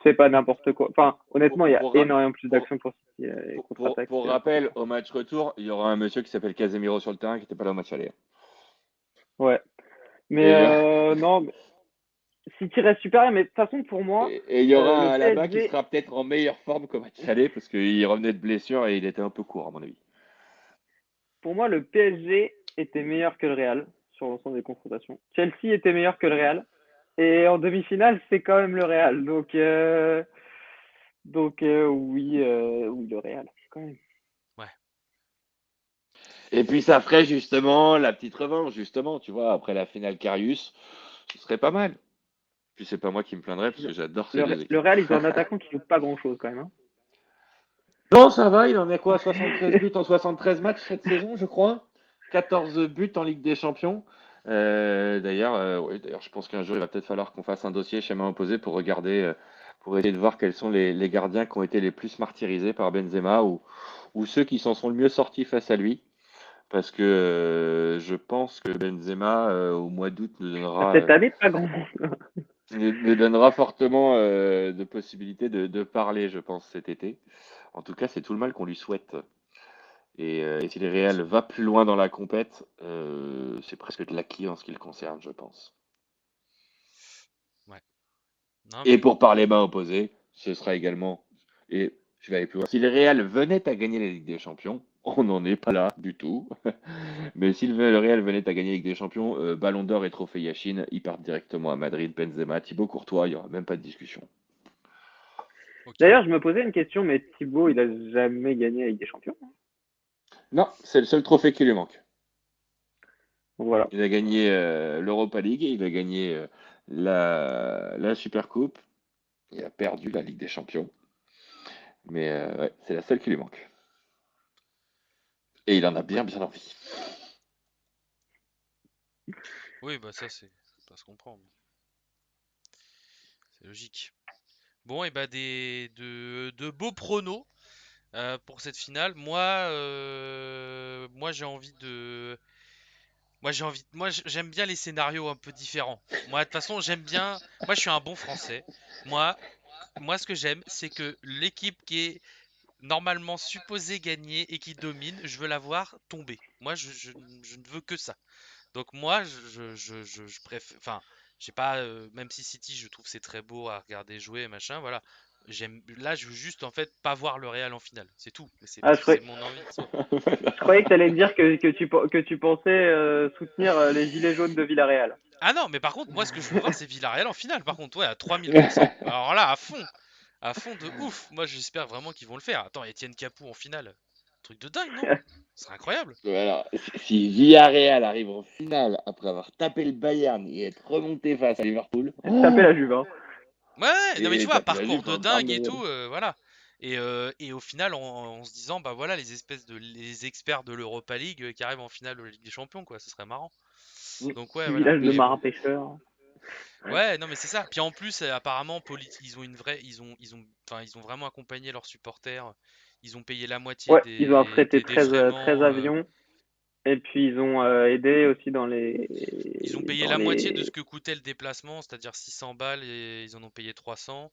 c'est pas n'importe quoi. Enfin, pour, honnêtement, il y a pour, ra- énormément plus pour, d'actions pour City et contre-attaque pour côté rappel, Real. au match retour, il y aura un monsieur qui s'appelle Casemiro sur le terrain qui n'était pas là au match aller. Ouais. Mais Et, le- non, mais City reste supérieur. Mais de toute façon, pour moi, et il y aura le un là-bas qui PSG sera peut-être en meilleure forme qu'au match aller parce qu'il revenait de blessure et il était un peu court, à mon avis. Pour moi, le PSG était meilleur que le Real sur l'ensemble des confrontations. Chelsea était meilleur que le Real. Et en demi-finale, c'est quand même le Real. Donc oui, oui, le Real, quand même. Ouais. Et puis ça ferait justement la petite revanche, justement, tu vois, après la finale Karius, ce serait pas mal. Puis c'est pas moi qui me plaindrais parce Le, que j'adore ces le, deux le équipes. Real, ils ont un attaquant qui joue pas grand-chose quand même, hein. Non, ça va, il en est quoi? 73 buts en 73 matchs cette saison, je crois. 14 buts en Ligue des Champions. Oui, d'ailleurs, je pense qu'un jour, il va peut-être falloir qu'on fasse un dossier chez main opposée pour regarder, pour essayer de voir quels sont les gardiens qui ont été les plus martyrisés par Benzema ou ceux qui s'en sont le mieux sortis face à lui. Parce que je pense que Benzema, au mois d'août, Cette année, pas grand-chose. nous donnera fortement de possibilités de parler, je pense, cet été. En tout cas, c'est tout le mal qu'on lui souhaite. Et si le Bien Real sûr. va plus loin dans la compète, c'est presque de l'acquis en ce qui le concerne, je pense. Ouais. Non, Et mais pour parler main opposée, ce sera également, et je vais aller plus loin, si le Real venait à gagner la Ligue des Champions, On n'en est pas là du tout. Mais si le Real venait à gagner avec des champions, Ballon d'Or et Trophée Yachine, ils partent directement à Madrid. Benzema, Thibaut Courtois, il n'y aura même pas de discussion. Ok. D'ailleurs, je me posais une question, mais Thibaut, il a jamais gagné avec des champions. Non, c'est le seul trophée qui lui manque. Donc voilà. Il a gagné l'Europa League, il a gagné la Super Coupe, il a perdu la Ligue des Champions. Mais ouais, c'est la seule qui lui manque. Et il en a Ouais. bien envie. Oui, bah ça se comprend. C'est logique. Bon, et bah de beaux pronos pour cette finale. Moi j'aime bien les scénarios un peu différents. Moi de toute façon j'aime bien. Moi je suis un bon Français. Moi moi ce que j'aime c'est que l'équipe qui est normalement supposée gagner et qui domine, je veux la voir tomber. Moi je ne veux que ça. Donc moi, je préfère, enfin, j'ai pas, même si City, je trouve c'est très beau à regarder jouer, machin, voilà. Là, je veux juste en fait pas voir le Real en finale, c'est tout. Mais c'est Ah, parce que c'est mon envie. je croyais que tu allais me dire que tu pensais soutenir les Gilets jaunes de Villarreal. Ah non, mais par contre, moi, ce que je veux voir, c'est Villarreal en finale. Par contre, ouais, à 3000%. Alors là, à fond de ouf. Moi, j'espère vraiment qu'ils vont le faire. Attends, Etienne Capou en finale, truc de dingue, non? Ce serait incroyable. Alors, si Villarreal arrive en finale après avoir tapé le Bayern et être remonté face à Liverpool, Taper la Juve, hein. Ouais, ouais, non mais tu et vois, taper la parcours Juve de pendant 40 dingue et minutes. tout, voilà. Et au final, en se disant, bah voilà, les experts de l'Europa League qui arrivent en finale de la Ligue des Champions, quoi, ce serait marrant. Donc ouais, voilà. Village de Mais bon, marins-pêcheurs. ouais, non mais c'est ça. Puis en plus, apparemment, ils ont une vraie, enfin, ils ont vraiment accompagné leurs supporters. Ils ont payé la moitié Ouais, ils ont affrété des 13 défraiements. avions. Et puis ils ont aidé aussi Ils ont payé dans la moitié de ce les que coûtait le déplacement, c'est-à-dire 600 balles, et ils en ont payé 300.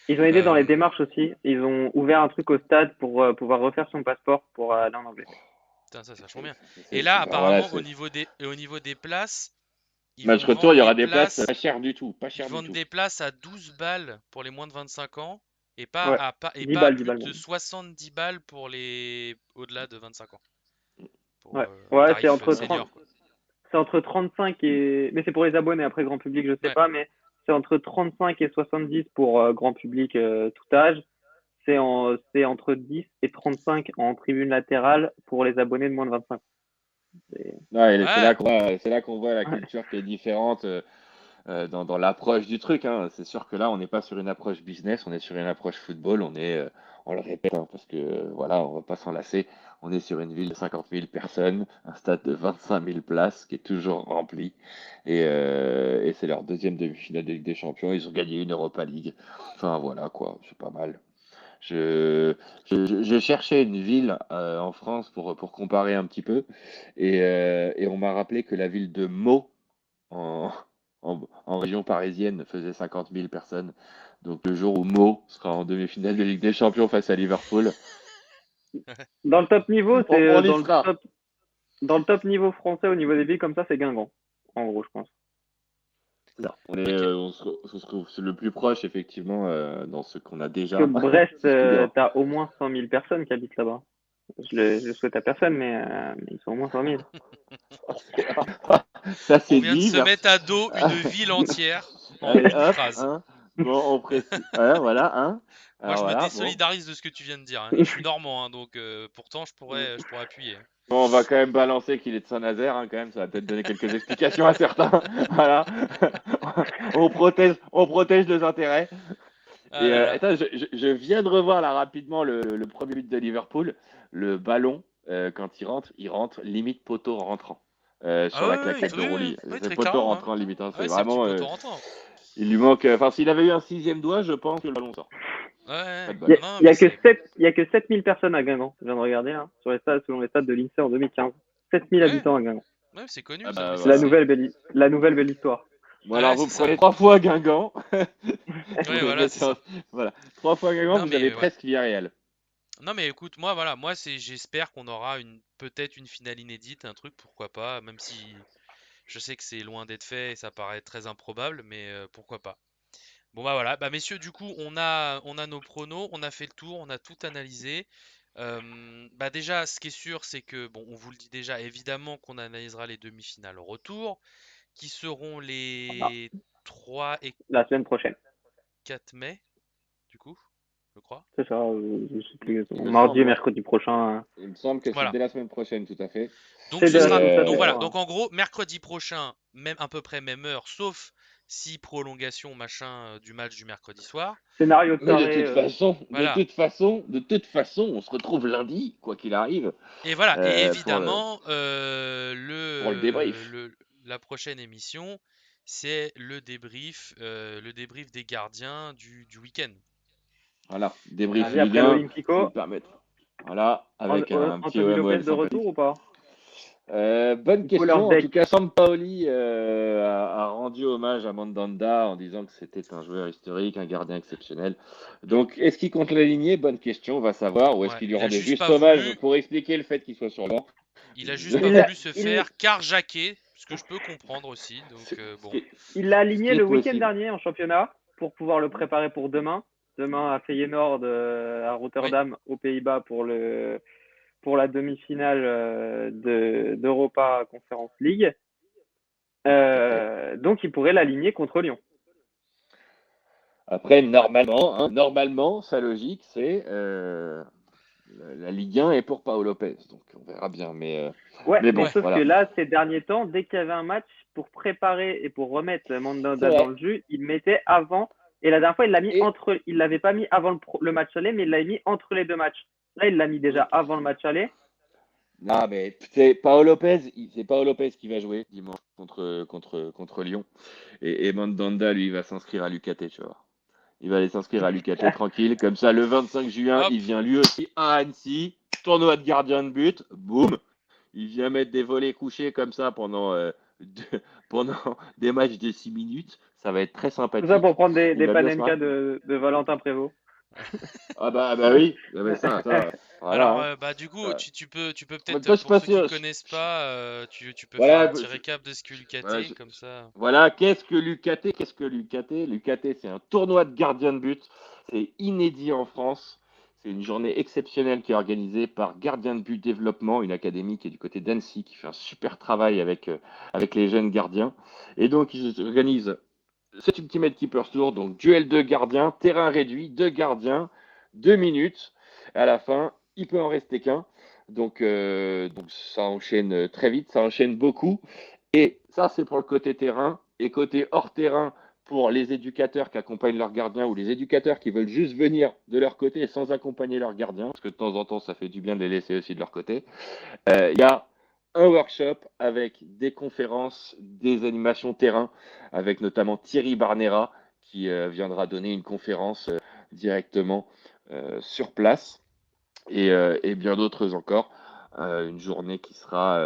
ils ont aidé dans les Euh, démarches aussi. Ils ont ouvert un truc au stade pour pouvoir refaire son passeport pour aller en Angleterre. Putain, ça, c'est vachement C'est- bien. Et là, bah, voilà, apparemment, au niveau des places, match retour, il y aura des places pas chères du tout, pas ils chères du vendent tout. des places à 12 balles pour les moins de 25 ans Ouais, et 10 pas à balles, 10 plus balles de même. 70 balles pour les au-delà de 25 ans. Pour Ouais, ouais, tarif senior, quoi. c'est entre 35 et mais c'est pour les abonnés. Après grand public, je sais Ouais, pas, mais c'est entre 35 et 70 pour grand public tout âge. C'est entre 10 et 35 en tribune latérale pour les abonnés de moins de 25 ans. C'est- Ouais, et ouais, c'est là qu'on voit la Ouais. culture qui est différente dans l'approche du truc, hein. C'est sûr que là, on n'est pas sur une approche business, on est sur une approche football. On le répète, hein, parce que voilà, on va pas s'en lasser. On est sur une ville de 50 000 personnes, un stade de 25 000 places qui est toujours rempli. Et c'est leur deuxième demi-finale de Ligue des Champions. Ils ont gagné une Europa League. Enfin voilà quoi, c'est pas mal. Je, je cherchais une ville en France pour comparer un petit peu. Et on m'a rappelé que la ville de Meaux, en, en région parisienne, faisait 50 000 personnes. Donc le jour où Meaux sera en demi-finale de Ligue des Champions face à Liverpool, Dans le top niveau, on y sera. dans le top niveau français au niveau des villes comme ça, c'est Guingamp. En gros, je pense. ok. On se retrouve le plus proche, effectivement, dans ce qu'on a Que déjà. Brest, Si je puis dire. t'as au moins 100 000 personnes qui habitent là-bas. Je le souhaite à personne, mais ils sont au moins 100 000. Ça, On c'est vient de dit. se Merci. mettre à dos une ville entière en Allez, une hop, phrase. hein. Bon, on précise. Voilà, voilà, hein. Moi, Alors je me voilà, bon. désolidarise de ce que tu viens de dire, hein. Et je suis normand, hein, donc pourtant, je pourrais appuyer, hein. Bon, on va quand même balancer qu'il est de Saint-Nazaire, hein, quand même, ça va peut-être donner quelques explications à certains. Voilà. On protège nos intérêts. Ah Et là là. attends, je viens de revoir là rapidement le premier but de Liverpool. Le ballon, quand il rentre limite poteau rentrant. Sur la Ah claquette de oui, Rowley. oui, C'est très poteau clairement, hein. rentrant limite, hein. C'est Ouais, c'est le petit vraiment. poteau rentrant. Il lui manque. Enfin, s'il avait eu un sixième doigt, je pense que le ballon sort. Ouais, ouais. Pas de Il bol. y a, Non, il y mais a que c'est. 7, il y a que 7000 personnes à Guingamp. Je viens de regarder là, sur les stades, selon les stades de l'INSEE en 2015. 7000 Ouais, habitants à Guingamp. ouais, c'est connu Ah ça, mais bah ça, voilà. c'est. La nouvelle belle histoire. Bon alors Ouais, vous c'est prenez ça. 3 fois Guingamp, vous Ouais, les voilà, c'est mettez en... ça. Voilà, 3 fois Guingamp, Non, vous avez mais ouais. presque Villarreal. Non, mais écoute, moi, voilà, moi, j'espère qu'on aura peut-être une finale inédite, un truc, pourquoi pas, même si je sais que c'est loin d'être fait et ça paraît très improbable, mais pourquoi pas. Bon bah voilà, bah messieurs, du coup on a nos pronos, on a fait le tour, on a tout analysé. Bah déjà, ce qui est sûr, c'est que, bon, on vous le dit déjà, évidemment qu'on analysera les demi-finales au retour, qui seront Voilà. les 3 et La semaine prochaine. 4 mai, du coup, je crois. C'est ça, je sais plus Il exactement. me Mardi et semble, ouais. mercredi prochain. Il me semble que c'est Voilà. dès la semaine prochaine, tout à fait. Donc C'est ce de la sera, tout à donc fait. voilà. Voilà. Donc en gros, mercredi prochain, même à peu près même heure, sauf si prolongation machin du match du mercredi soir. Scénario Mais carré. Voilà. de toute façon, on se retrouve lundi, quoi qu'il arrive, Et voilà. Et pour évidemment, pour le débrief. la prochaine émission, c'est le débrief des gardiens du week-end. Voilà, débrief Lundi Ligue après 1, si l'Olympico. me permettre. Voilà, avec un petit Anthony Lopez OMOL de retour sympathique. ou pas? Bonne Ou Kohler question. En tout Deck? cas, Sampaoli a rendu hommage à Mandanda en disant que c'était un joueur historique, un gardien exceptionnel. Donc, est-ce qu'il compte l'aligner? Bonne question, on va savoir. Ou est-ce Ouais. qu'il lui Il a rendait juste juste pas hommage voulu. pour expliquer le fait qu'il soit sur le banc? Il a juste pas Je- Il, voulu se il, faire carjacker, ce que je peux comprendre aussi. Donc Ce bon. qui est, il l'a ce aligné qui est le week-end possible. dernier en championnat pour pouvoir le préparer pour demain. Demain à Feyenoord, à Oui. Rotterdam, aux Pays-Bas pour la demi-finale d'Europa Conference League. Tout à fait. Donc il pourrait l'aligner contre Lyon. Après, normalement, sa logique, c'est la Ligue 1 est pour Paolo Lopez. Donc, on verra bien. Ouais, Mais mais bon, Ouais. sauf que voilà. là, ces derniers temps, dès qu'il y avait un match pour préparer et pour remettre C'est Mandanda dans vrai. le jeu, il mettait avant. Et la dernière fois, il l'a mis Et entre. Il l'avait pas mis avant le match aller, mais il l'a mis entre les deux matchs. Là, il l'a mis déjà avant le match aller. non, mais c'est Paolo Lopez, c'est Paolo Lopez qui va jouer dimanche contre Lyon. Et Mandanda, lui, il va s'inscrire à l'UKT, tu vois. Il va aller s'inscrire à l'UKT tranquille. Comme ça, le 25 juin, Hop. il vient lui aussi à Annecy. Tournoi de gardien de but. Boum. Il vient mettre des volets couchés comme ça pendant des matchs de 6 minutes. Ça va être très Tout ça sympathique. pour prendre Il des va bien se panenka marrer. de Valentin Prévost. Ah bah oui. Ah bah ça, voilà. Alors Hein. bah du coup Ça. tu peux En même peut-être temps, je suis pour pas ceux qui sûr. connaissent pas tu peux faire un Voilà, petit récap de ce qu'est voilà, l'UKT comme ça. voilà, qu'est-ce que l'UKT? Qu'est-ce que l'UKT? L'UKT, c'est un tournoi de gardien de but. C'est inédit en France. C'est une journée exceptionnelle qui est organisée par Gardien de but Développement, une académie qui est du côté d'Annecy, qui fait un super travail avec les jeunes gardiens. Et donc, ils organisent cet Ultimate Keeper Tour, donc duel de gardiens, terrain réduit, deux gardiens, 2 minutes. À la fin, il peut en rester qu'un. Donc ça enchaîne très vite, ça enchaîne beaucoup. Et ça, c'est pour le côté terrain. Et côté hors terrain, pour les éducateurs qui accompagnent leurs gardiens ou les éducateurs qui veulent juste venir de leur côté sans accompagner leurs gardiens, parce que de temps en temps, ça fait du bien de les laisser aussi de leur côté. Il y a un workshop avec des conférences, des animations terrain, avec notamment Thierry Barnera qui viendra donner une conférence directement sur place et bien d'autres encore. Une journée qui sera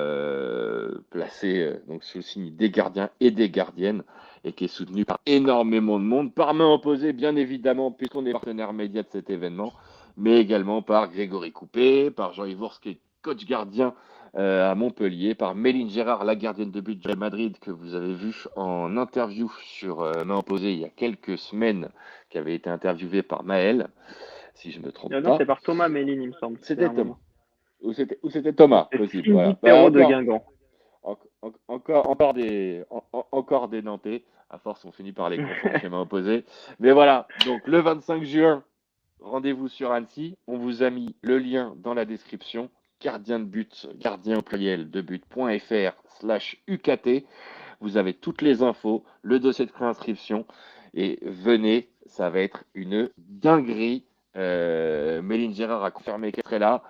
placée donc sous le signe des gardiens et des gardiennes et qui est soutenue par énormément de monde, par main opposée bien évidemment puisqu'on est partenaire média de cet événement, mais également par Grégory Coupé, par Jean-Yves Wors qui est coach gardien à Montpellier, par Méline Gérard, la gardienne de but du Real Madrid que vous avez vu en interview sur main opposée il y a quelques semaines, qui avait été interviewée par Maël, si je ne me trompe Non, c'est pas. par Thomas Méline, il me semble. C'était C'était un Thomas. moment. Ou c'était Thomas, C'est possible. Cindy Voilà. Bah, Perrault de Guingamp. encore des Nantais. À force, on finit par les confondre chez main opposée. Mais voilà. Donc, le 25 juin, rendez-vous sur Annecy. On vous a mis le lien dans la description. Gardien de but, gardien au pluriel de but.fr/UKT. Vous avez toutes les infos, le dossier de préinscription. Et venez, ça va être une dinguerie. Méline Gérard a confirmé qu'elle serait là.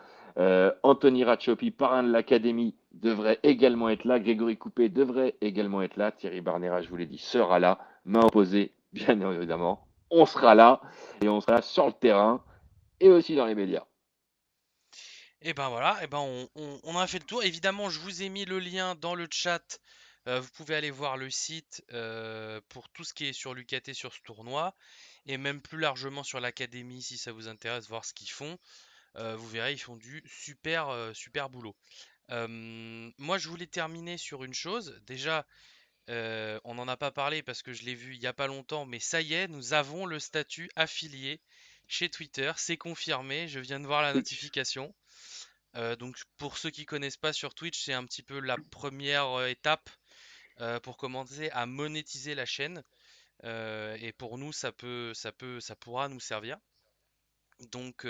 Anthony Ratchopi, parrain de l'académie, devrait également être là. Grégory Coupé devrait également être là. Thierry Barnera, je vous l'ai dit, sera là. Main opposée, bien évidemment. On sera là et on sera là sur le terrain et aussi dans les médias. Et ben voilà, et ben on a fait le tour. Évidemment, je vous ai mis le lien dans le chat. Vous pouvez aller voir le site pour tout ce qui est sur l'UKT sur ce tournoi et même plus largement sur l'académie si ça vous intéresse voir ce qu'ils font. Vous verrez, ils font du super super boulot. Moi, je voulais terminer sur une chose. Déjà, on n'en a pas parlé parce que je l'ai vu il y a pas longtemps, mais ça y est, nous avons le statut affilié chez Twitter. C'est confirmé, je viens de voir la Twitch. notification. Donc pour ceux qui connaissent pas sur Twitch, c'est un petit peu la première étape pour commencer à monétiser la chaîne. Et pour nous, ça pourra nous servir. Donc,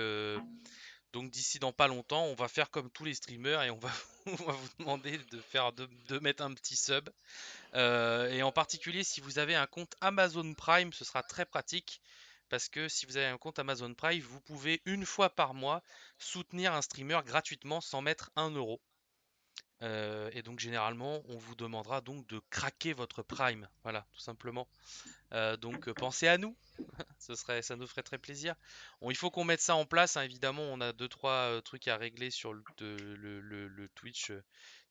donc d'ici dans pas longtemps, on va faire comme tous les streamers et on va, on va vous demander de mettre un petit sub. Et en particulier, si vous avez un compte Amazon Prime, ce sera très pratique. Parce que si vous avez un compte Amazon Prime, vous pouvez une fois par mois soutenir un streamer gratuitement sans mettre 1 euro. Et donc généralement, on vous demandera donc de craquer votre Prime. Voilà, tout simplement. Donc pensez à nous, ça nous ferait très plaisir. Bon, il faut qu'on mette ça en place, hein, évidemment. On a deux trois trucs à régler sur le Twitch,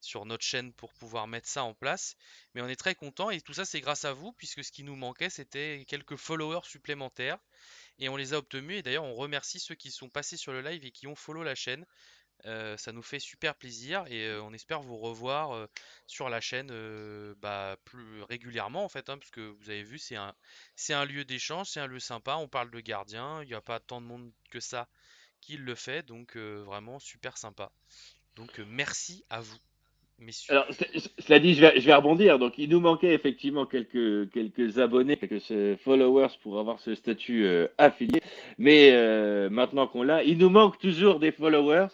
sur notre chaîne pour pouvoir mettre ça en place. Mais on est très content et tout ça c'est grâce à vous puisque ce qui nous manquait c'était quelques followers supplémentaires et on les a obtenus. Et d'ailleurs on remercie ceux qui sont passés sur le live et qui ont follow la chaîne. Ça nous fait super plaisir et on espère vous revoir sur la chaîne plus régulièrement en fait, hein, parce que vous avez vu, c'est un lieu d'échange, c'est un lieu sympa, on parle de gardien, il n'y a pas tant de monde que ça qui le fait, donc vraiment super sympa. Donc merci à vous, messieurs. Alors, cela dit, je vais rebondir. Donc, il nous manquait effectivement quelques abonnés, quelques followers pour avoir ce statut affilié. Mais maintenant qu'on l'a, il nous manque toujours des followers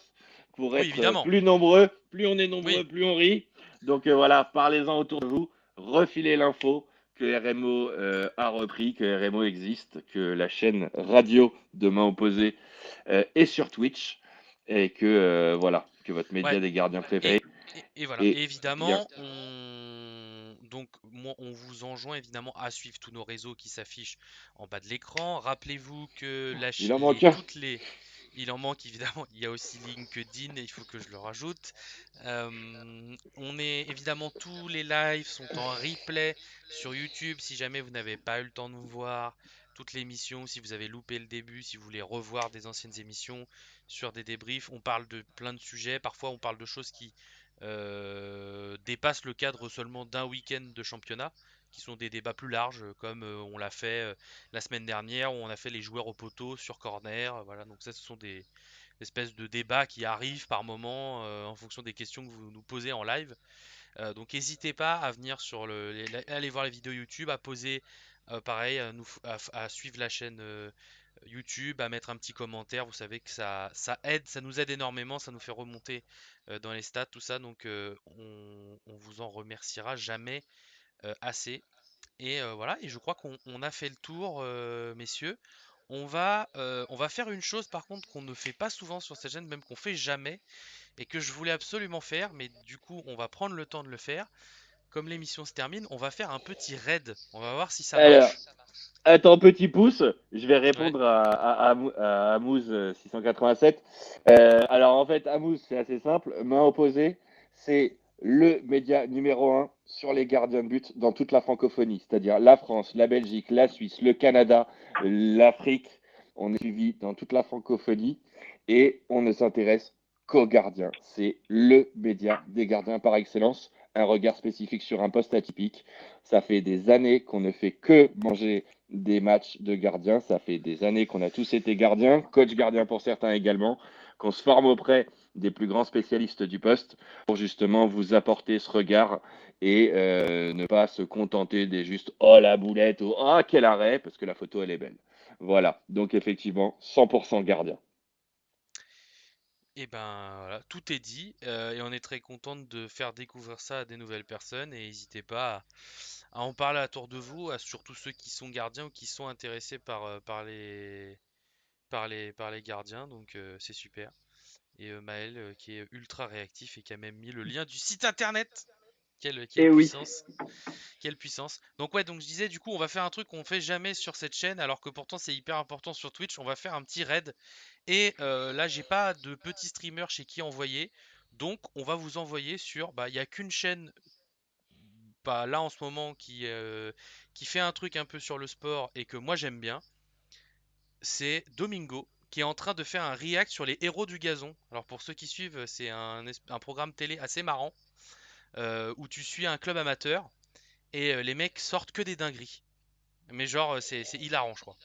pour Oui, être évidemment. plus nombreux. Plus on est nombreux, Oui, plus on rit. Donc voilà, parlez-en autour de vous, refilez l'info que RMO a repris, que RMO existe, que la chaîne radio de Main Opposée est sur Twitch et que voilà, que votre média ouais. des gardiens Et, préférés et voilà. est Et bien. évidemment, on vous enjoint évidemment à suivre tous nos réseaux qui s'affichent en bas de l'écran. Rappelez-vous que Il en manque un. il en manque évidemment. Il y a aussi LinkedIn, et il faut que je le rajoute. On est évidemment tous les lives sont en replay sur YouTube. Si jamais vous n'avez pas eu le temps de nous voir, toute l'émission, si vous avez loupé le début, si vous voulez revoir des anciennes émissions sur des débriefs, on parle de plein de sujets. Parfois, on parle de choses qui dépassent le cadre seulement d'un week-end de championnat, qui sont des débats plus larges, comme on l'a fait la semaine dernière, où on a fait les joueurs au poteau sur corner. Voilà, donc ça, ce sont des espèces de débats qui arrivent par moment en fonction des questions que vous nous posez en live. Donc n'hésitez pas à venir aller voir les vidéos YouTube, à poser, pareil, à suivre la chaîne YouTube, à mettre un petit commentaire. Vous savez que ça aide, ça nous aide énormément, ça nous fait remonter dans les stats, tout ça. Donc on vous en remerciera jamais assez. Et voilà, et je crois qu'on a fait le tour, messieurs. On va faire une chose par contre qu'on ne fait pas souvent sur cette chaîne, même qu'on fait jamais, et que je voulais absolument faire, mais du coup on va prendre le temps de le faire. Comme l'émission se termine, on va faire un petit raid. On va voir si ça Alors, marche. attends, petit pouce, je vais Ouais. répondre à Amouz 687. Alors en fait, Amouz, c'est assez simple. Main opposée, c'est le média numéro un sur les gardiens de but dans toute la francophonie, c'est-à-dire la France, la Belgique, la Suisse, le Canada, l'Afrique. On est suivi dans toute la francophonie et on ne s'intéresse qu'aux gardiens. C'est le média des gardiens par excellence. Un regard spécifique sur un poste atypique. Ça fait des années qu'on ne fait que manger des matchs de gardiens. Ça fait des années qu'on a tous été gardiens, coach gardien pour certains également, qu'on se forme auprès des plus grands spécialistes du poste pour justement vous apporter ce regard et ne pas se contenter des juste oh la boulette ou oh quel arrêt parce que la photo elle est belle. Voilà, donc effectivement 100% gardien. Et ben voilà, tout est dit et on est très content de faire découvrir ça à des nouvelles personnes et n'hésitez pas à en parler à tour de vous, à surtout ceux qui sont gardiens ou qui sont intéressés par les gardiens, donc c'est super. Et Maël qui est ultra réactif et qui a même mis le lien du site internet. Quelle Et oui. puissance, quelle puissance. Donc ouais, donc je disais du coup on va faire un truc qu'on fait jamais sur cette chaîne alors que pourtant c'est hyper important sur Twitch. On va faire un petit raid et là j'ai pas de petits streamers chez qui envoyer. Donc on va vous envoyer sur, bah il y a qu'une chaîne, bah, là en ce moment qui fait un truc un peu sur le sport et que moi j'aime bien. C'est Domingo qui est en train de faire un react sur les héros du gazon. Alors pour ceux qui suivent, c'est un programme télé assez marrant où tu suis un club amateur et les mecs sortent que des dingueries. Mais genre c'est hilarant je crois.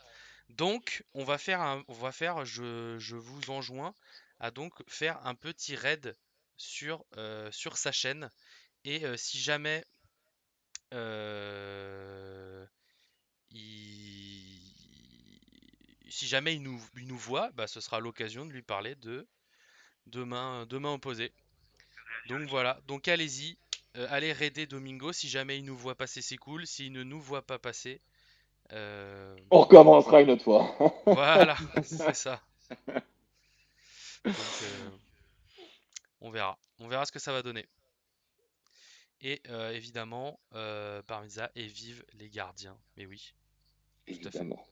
Donc, je vous enjoins à donc faire un petit raid sur sa chaîne. Et si jamais euh, il nous voit, bah, ce sera l'occasion de lui parler de main opposée. Donc voilà, donc allez-y, allez raider Domingo. Si jamais il nous voit passer, c'est cool. S'il ne nous voit pas passer, euh, On recommencera une autre fois. voilà, c'est ça. Donc on verra ce que ça va donner. Et évidemment, Parmisa et vive les gardiens. Mais oui, tout à fait. Évidemment.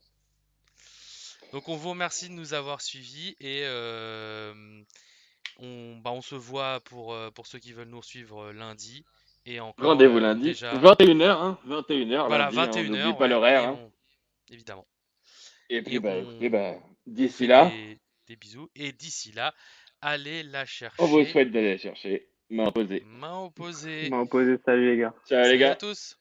Donc on vous remercie de nous avoir suivis et on se voit pour ceux qui veulent nous suivre lundi. Et encore Rendez-vous lundi, déjà, 21h, hein, 21h voilà, lundi, hein, on 21 n'oublie h, pas ouais, l'horaire. et Hein. évidemment. Et Et puis, bah, écoutez, on vous d'ici fait là, des bisous. Et d'ici là, allez la on vous chercher souhaite d'aller chercher main opposée. main opposée. M'a opposé, salut les gars. Ciao les Salut à gars. tous!